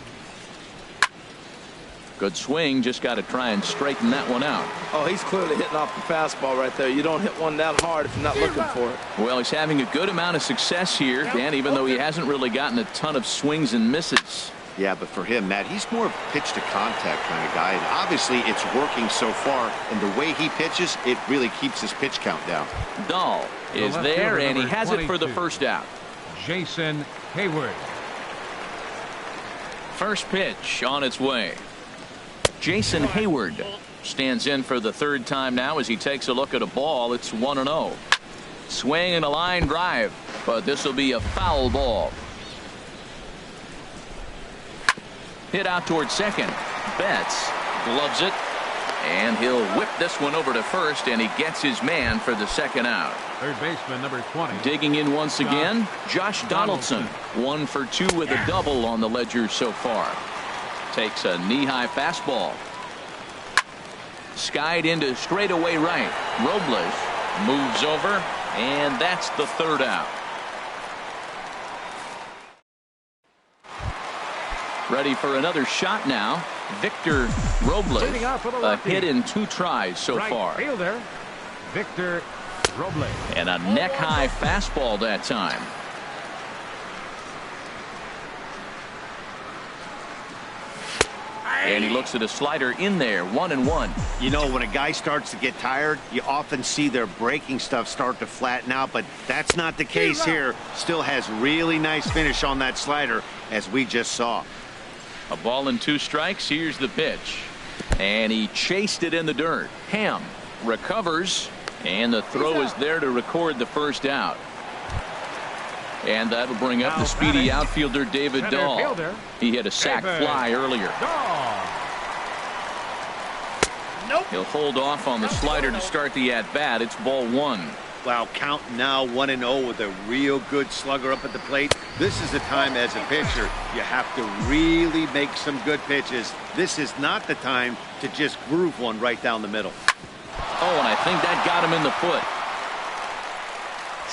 Good swing, just got to try and straighten that one out. Oh, he's clearly hitting off the fastball right there. You don't hit one that hard if you're not looking for it. Well, he's having a good amount of success here, Dan, even though he hasn't really gotten a ton of swings and misses. Yeah, but for him, Matt, he's more of a pitch-to-contact kind of guy, and obviously it's working so far, and the way he pitches, it really keeps his pitch count down. Dahl is there, and he has it for the first out. Jason Hayward. First pitch on its way. Jason Hayward stands in for the third time now as he takes a look at a ball. It's 1-0. Swing and a line drive, but this will be a foul ball. Hit out towards second. Betts gloves it, and he'll whip this one over to first, and he gets his man for the second out. Third baseman number 20. Digging in once again, Josh Donaldson. 1 for 2 with a double on the ledger so far. Takes a knee-high fastball. Skied into straightaway right. Robles moves over, and that's the third out. Ready for another shot now. Victor Robles. A hit in 2 tries so far. Fielder, Victor Robles. And a neck-high fastball that time. And he looks at a slider in there. 1-1. You know, when a guy starts to get tired, you often see their breaking stuff start to flatten out, but that's not the case here. Still has really nice finish on that slider, as we just saw. A ball and 2 strikes. Here's the pitch. And he chased it in the dirt. Ham recovers, and the throw is there to record the first out. And that'll bring up the speedy outfielder David Dahl. He hit a sac fly earlier. Nope. He'll hold off on the slider to start the at-bat. It's ball 1. Wow, count now 1-0 with a real good slugger up at the plate. This is the time as a pitcher you have to really make some good pitches. This is not the time to just groove one right down the middle. Oh, and I think that got him in the foot.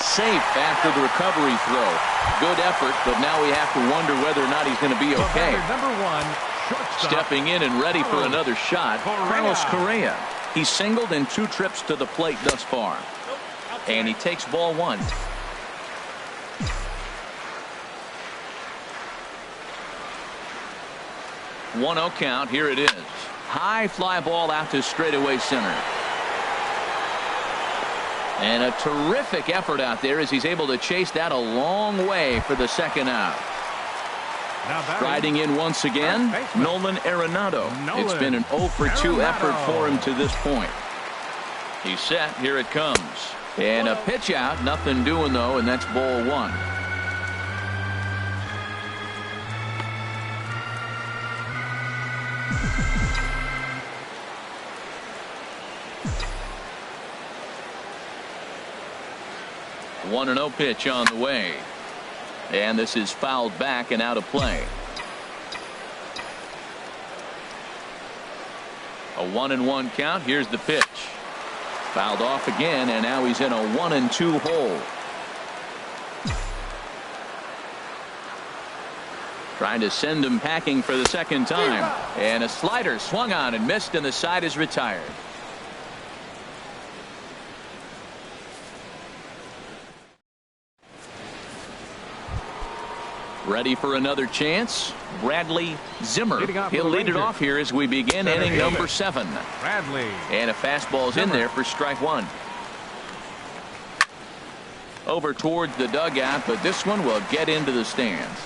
Safe after the recovery throw. Good effort, but now we have to wonder whether or not he's going to be okay. Number 1, shortstop. Stepping in and ready for another shot, Carlos Correa. He's singled in 2 trips to the plate thus far. And he takes ball 1. One 0 count. Here it is. High fly ball out to straightaway center. And a terrific effort out there as he's able to chase that a long way for the second out. Riding in once again, Nolan Arenado. It's been an 0 for 2 effort for him to this point. He's set. Here it comes. And a pitch out. Nothing doing, though, and that's ball 1. One 1-0 pitch on the way. And this is fouled back and out of play. A 1-1 count. Here's the pitch. Fouled off again, and now he's in a 1-2 hole. Trying to send him packing for the second time. And a slider swung on and missed, and the side is retired. Ready for another chance. Bradley Zimmer. He'll lead it off here as we begin inning number 7. Bradley. And a fastball's in there for strike 1. Over towards the dugout, but this one will get into the stands.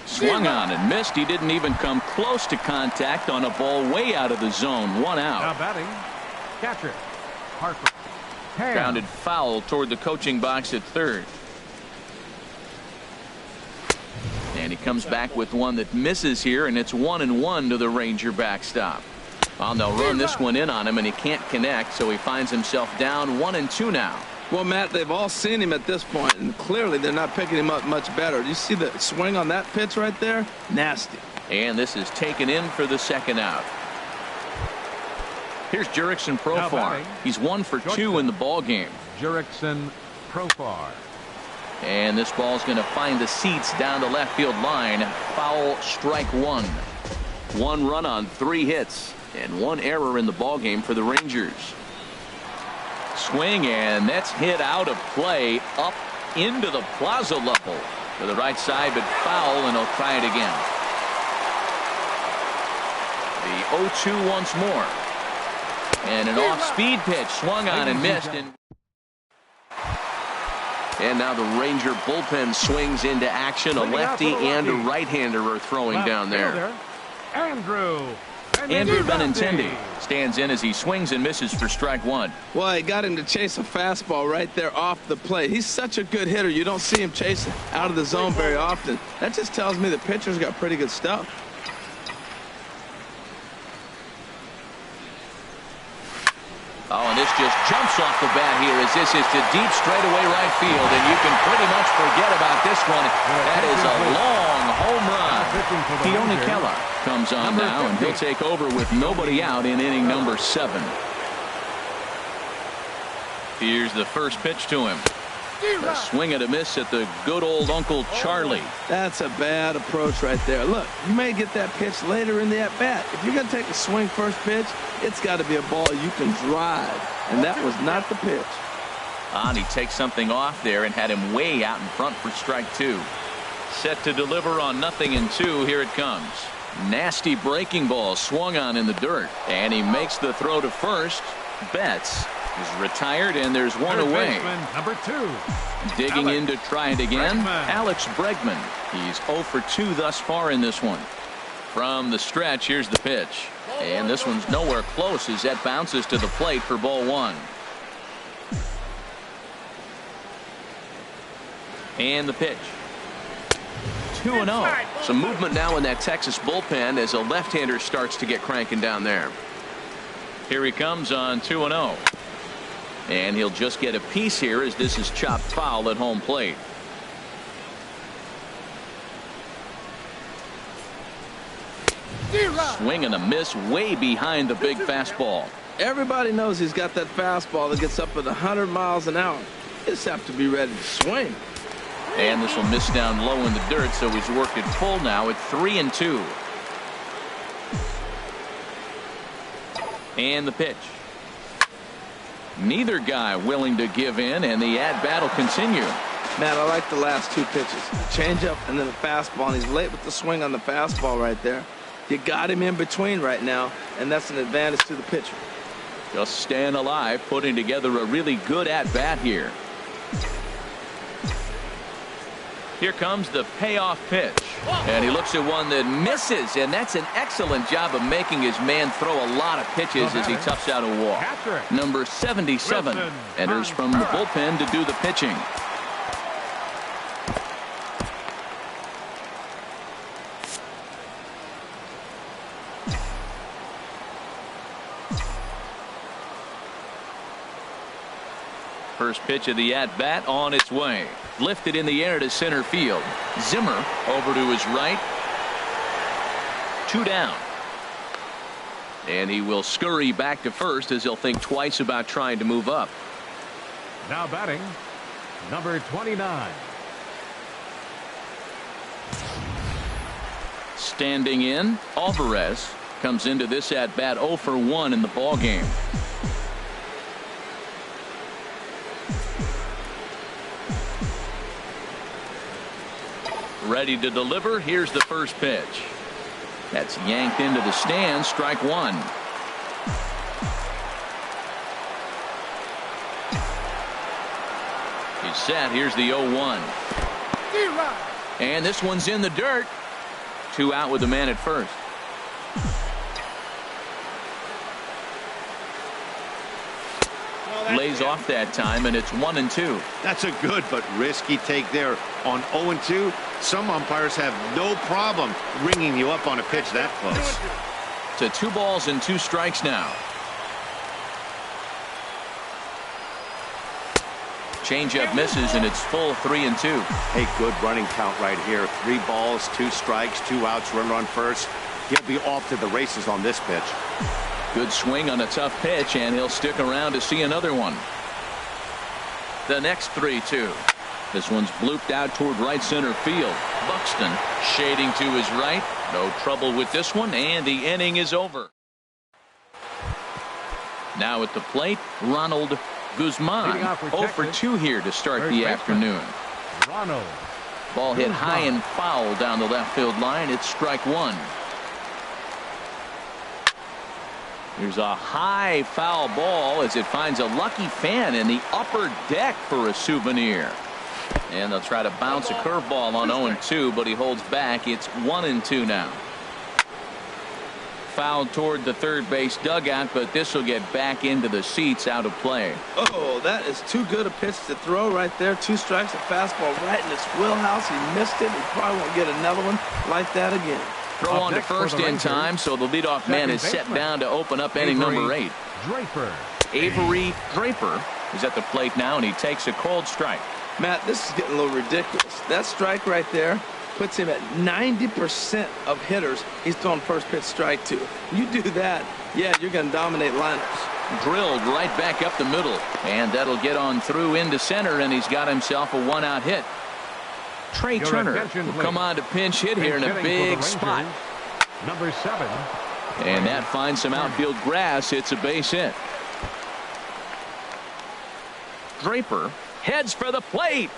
Swung on and missed. He didn't even come close to contact on a ball way out of the zone. 1 out. Now batting, catcher Harper. Grounded foul toward the coaching box at third. And he comes back with one that misses here, and it's 1-1 to the Ranger backstop. Well, they'll run this one in on him, and he can't connect, so he finds himself down 1-2 now. Well, Matt, they've all seen him at this point, and clearly they're not picking him up much better. Do you see the swing on that pitch right there? Nasty. And this is taken in for the second out. Here's Jurickson Profar. He's 1 for 2 in the ball game. Jurickson Profar. And this ball's going to find the seats down the left field line. Foul, strike 1. 1 run on 3 hits and 1 error in the ball game for the Rangers. Swing, and that's hit out of play up into the plaza level to the right side, but foul, and he'll try it again. The 0-2 once more. And an off-speed pitch swung on and missed. And And now the Ranger bullpen swings into action. A lefty and a right-hander are throwing down there. Andrew Benintendi stands in as he swings and misses for strike one. Well, he got him to chase a fastball right there off the plate. He's such a good hitter. You don't see him chasing out of the zone very often. That just tells me the pitcher's got pretty good stuff. Oh, and this just jumps off the bat here as this is to deep straightaway right field, and you can pretty much forget about this one. That is a long home run. Keone Keller comes on now, and he'll take over with nobody out in inning number 7. Here's the first pitch to him. A swing and a miss at the good old Uncle Charlie. That's a bad approach right there. Look, you may get that pitch later in the at-bat. If you're going to take a swing first pitch, it's got to be a ball you can drive. And that was not the pitch. And he takes something off there and had him way out in front for strike 2. Set to deliver on 0-2. Here it comes. Nasty breaking ball swung on in the dirt. And he makes the throw to first. Betts is retired, and there's one away. Number 2. Digging in to try it again. Bregman. Alex Bregman. He's 0 for 2 thus far in this one. From the stretch, here's the pitch. And this one's nowhere close as that bounces to the plate for ball 1. And the pitch. 2-0. Some movement now in that Texas bullpen as a left-hander starts to get cranking down there. Here he comes on 2-0. And he'll just get a piece here as this is chopped foul at home plate. Swing and a miss way behind the big fastball. Everybody knows he's got that fastball that gets up at 100 miles an hour. You just have to be ready to swing. And this will miss down low in the dirt, so he's worked it full now at 3-2. And the pitch. Neither guy willing to give in, and the at-bat will continue. Man, I like the last 2 pitches. Changeup and then a fastball, and he's late with the swing on the fastball right there. You got him in between right now, and that's an advantage to the pitcher. Just staying alive, putting together a really good at-bat here. Here comes the payoff pitch. And he looks at one that misses, and that's an excellent job of making his man throw a lot of pitches as he toughs out a walk. Number 77 enters from the bullpen to do the pitching. First pitch of the at-bat on its way. Lifted in the air to center field. Zimmer over to his right. 2 down. And he will scurry back to first as he'll think twice about trying to move up. Now batting, number 29. Standing in, Alvarez comes into this at-bat 0 for 1 in the ballgame. Ready to deliver. Here's the first pitch. That's yanked into the stand. Strike 1. He's set. Here's the 0-1. And this one's in the dirt. 2 out with the man at first. Lays off that time, and it's 1-2. That's a good but risky take there on 0-2. Some umpires have no problem ringing you up on a pitch that close. To 2 balls and 2 strikes now. Changeup misses, and it's full 3-2. Hey, good running count right here. 3 balls, 2 strikes, 2 outs, runner on first. He'll be off to the races on this pitch. Good swing on a tough pitch, and he'll stick around to see another one. The next 3-2. This one's blooped out toward right center field. Buxton shading to his right. No trouble with this one, and the inning is over. Now at the plate, Ronald Guzman. 0 for 2 here to start the afternoon. Ronald. Ball hit high and foul down the left field line. It's strike 1. Here's a high foul ball as it finds a lucky fan in the upper deck for a souvenir. And they'll try to bounce a curveball on 0-2, but he holds back. It's 1-2 now. Fouled toward the third base dugout, but this will get back into the seats, out of play. Oh, that is too good a pitch to throw right there. 2 strikes, a fastball right in his wheelhouse. He missed it. He probably won't get another one like that again. Throw on to first in time, so the leadoff man is set down to open up inning number 8. Draper. Avery Draper is at the plate now, and he takes a cold strike. Matt, this is getting a little ridiculous. That strike right there puts him at 90% of hitters he's throwing first pitch strike to. You do that, yeah, you're going to dominate lineups. Drilled right back up the middle, and that'll get on through into center, and he's got himself a 1-out hit. Trey Turner will come on to pinch hit here in a big spot. Number 7. And that finds some outfield grass. It's a base hit. Draper heads for the plate.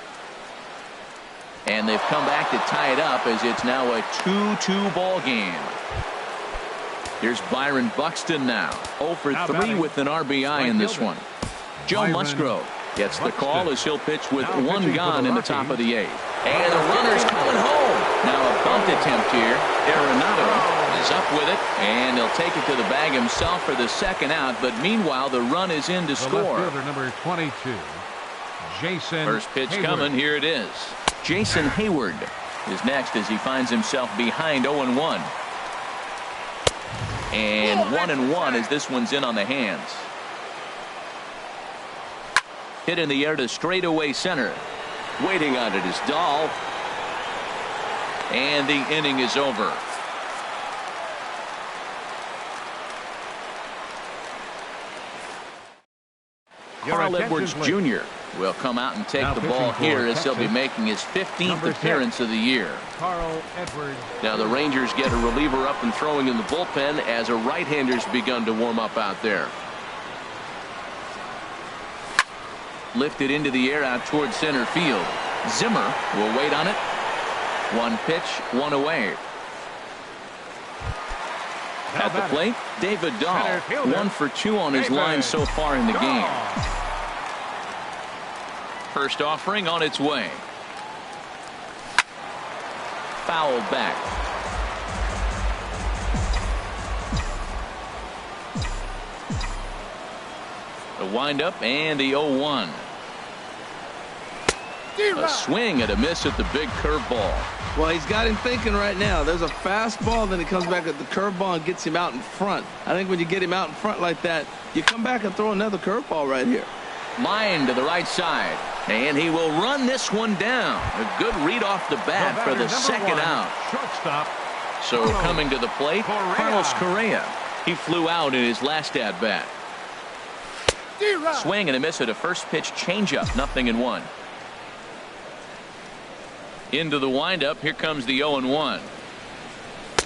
And they've come back to tie it up as it's now a 2-2 ball game. Here's Byron Buxton now. 0 for 3 with an RBI in this one. Joe Musgrove gets the call as he'll pitch with 1 gone in the top of the 8th. And the runner's coming home. Now a bunt attempt here. Arenado is up with it, and he'll take it to the bag himself for the 2nd out. But meanwhile, the run is in to score. Left fielder number 22, Jason First pitch Hayward. coming. Here it is. Jason Hayward is next as he finds himself behind 0-1. And 1-1 as this one's in on the hands. Hit in the air to straightaway center. Waiting on it is Dahl. And the inning is over. Carl Edwards Jr. will come out and take the ball here as he'll be making his 15th appearance of the year. Carl Edwards. Now the Rangers get a reliever up and throwing in the bullpen as a right-hander's begun to warm up out there. Lifted into the air out towards center field. Zimmer will wait on it. 1 pitch, 1 away. At the plate, David Dahl. 1 for 2 on his line so far in the game. First offering on its way. Fouled back. The windup and the 0-1. A swing and a miss at the big curveball. Well, he's got him thinking right now. There's a fastball, then he comes back at the curveball and gets him out in front. I think when you get him out in front like that, you come back and throw another curveball right here. Line to the right side, and he will run this one down. A good read off the bat for the 2nd out. Shortstop. So coming to the plate, Carlos Correa. He flew out in his last at bat. Swing and a miss at a first pitch changeup. 0-1. Into the windup. Here comes the 0-1.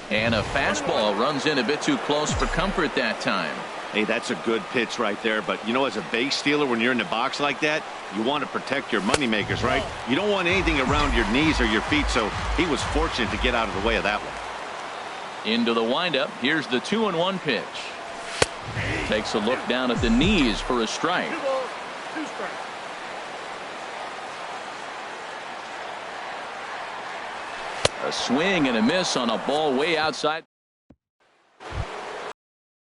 And a fastball runs in a bit too close for comfort that time. Hey, that's a good pitch right there. But, you know, as a base stealer, when you're in the box like that, you want to protect your moneymakers, right? You don't want anything around your knees or your feet, so he was fortunate to get out of the way of that one. Into the windup. Here's the 2-1 pitch. Takes a look down at the knees for a strike. 2 strikes. A swing and a miss on a ball way outside.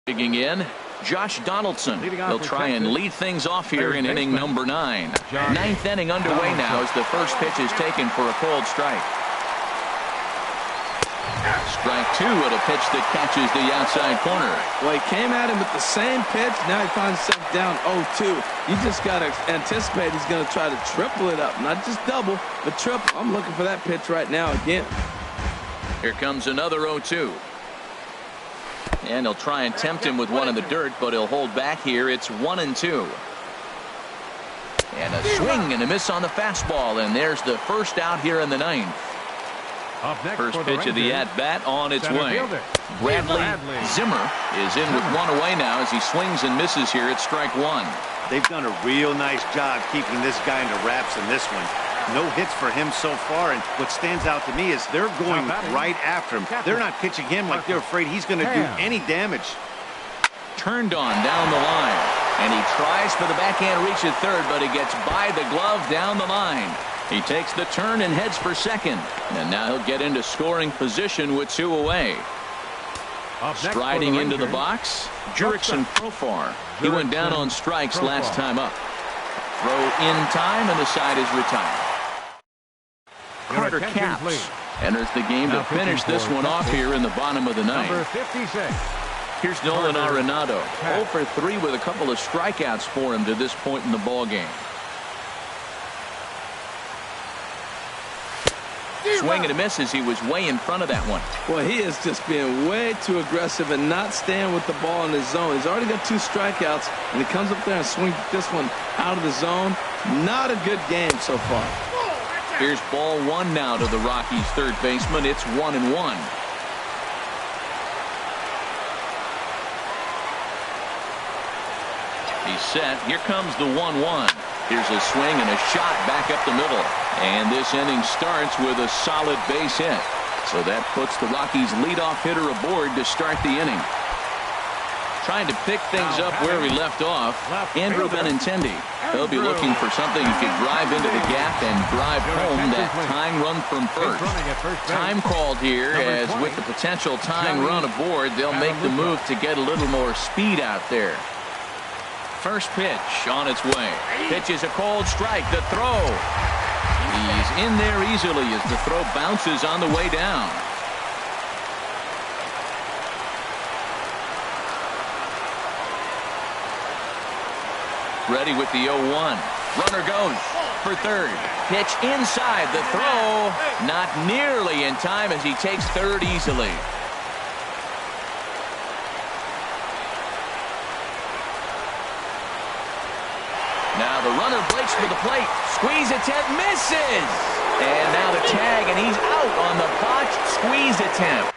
Digging in, Josh Donaldson. He'll try and lead things off here in inning number 9. 9th inning underway now as the first pitch is taken for a cold strike. Strike 2 at a pitch that catches the outside corner. Well, he came at him with the same pitch. Now he finds himself down 0-2. You just got to anticipate he's going to try to triple it up. Not just double, but triple. I'm looking for that pitch right now again. Here comes another 0-2. And he'll try and tempt him with one in the dirt, but he'll hold back here. It's 1-2. And a swing and a miss on the fastball. And there's the first out here in the 9th. First pitch of the at-bat on its way. Bradley Zimmer is in with 1 away now as he swings and misses here at strike 1. They've done a real nice job keeping this guy into wraps in this one. No hits for him so far, and what stands out to me is they're going right after him. They're not pitching him like they're afraid he's going to do any damage. Turned on down the line, and he tries for the backhand reach at third, but he gets by the glove down the line. He takes the turn and heads for second. And now he'll get into scoring position with 2 away. Striding into the box, Jurickson Profar. He went down on strikes last time up. Throw in time, and the side is retired. Carter Capps enters the game to finish this one off here in the bottom of the ninth. Number 56. Here's Nolan Arenado, 0 for 3 with a couple of strikeouts for him to this point in the ball game. Swing and a miss as he was way in front of that one. Well, he is just being way too aggressive and not staying with the ball in his zone. He's already got 2 strikeouts, and he comes up there and swings this one out of the zone. Not a good game so far. Here's ball 1 now to the Rockies' third baseman. It's 1-1. He's set. Here comes the 1-1. Here's a swing and a shot back up the middle. And this inning starts with a solid base hit. So that puts the Rockies' leadoff hitter aboard to start the inning. Trying to pick things up where we left off, Andrew Benintendi. He'll be looking for something he could drive into the gap and drive home that tying run from first. Time called here, as with the potential tying run aboard, they'll make the move to get a little more speed out there. First pitch on its way. Pitch is a cold strike. The throw. He's in there easily as the throw bounces on the way down. Ready with the 0-1. Runner goes for third. Pitch inside. The throw not nearly in time as he takes third easily. Now the runner breaks for the plate. Squeeze attempt misses. And now the tag, and he's out on the botched squeeze attempt.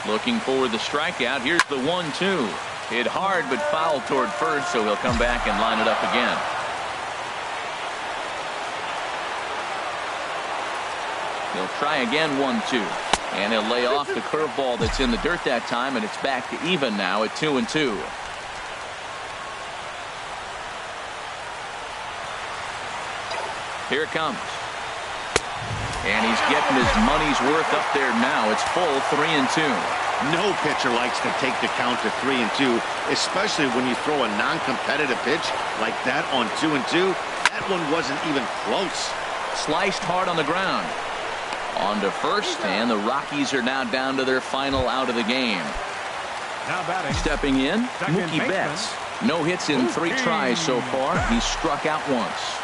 Looking for the strikeout. Here's the 1-2. Hit hard but fouled toward first, so he'll come back and line it up again. He'll try again, 1-2. And he'll lay off the curveball that's in the dirt that time, and it's back to even now at 2-2. Here it comes. And he's getting his money's worth up there now. It's full 3-2. No pitcher likes to take the count to 3-2, especially when you throw a non-competitive pitch like that on 2-2. That one wasn't even close. Sliced hard on the ground. On to first, and the Rockies are now down to their final out of the game. Now batting. Stepping in, Mookie baseman. Betts. No hits in 3 tries so far. He's struck out once.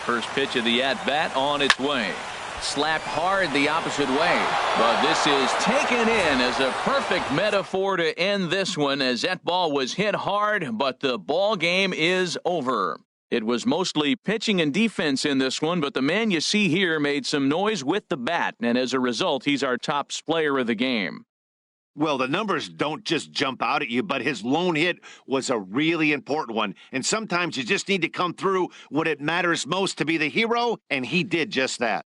First pitch of the at-bat on its way. Slapped hard the opposite way. But this is taken in as a perfect metaphor to end this one, as that ball was hit hard, but the ball game is over. It was mostly pitching and defense in this one, but the man you see here made some noise with the bat, and as a result, he's our top player of the game. Well, the numbers don't just jump out at you, but his lone hit was a really important one. And sometimes you just need to come through when it matters most to be the hero, and he did just that.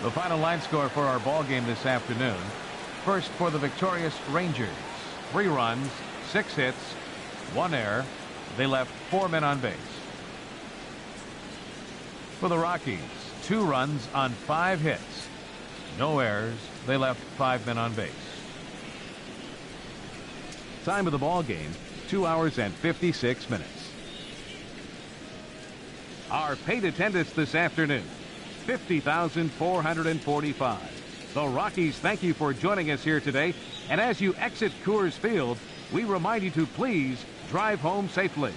The final line score for our ball game this afternoon. First for the victorious Rangers. 3 runs, 6 hits, 1 error. They left 4 men on base. For the Rockies, 2 runs on 5 hits. No errors. They left 5 men on base. Time of the ball game, 2 hours and 56 minutes. Our paid attendance this afternoon. 50,445. The Rockies thank you for joining us here today. And as you exit Coors Field, we remind you to please drive home safely.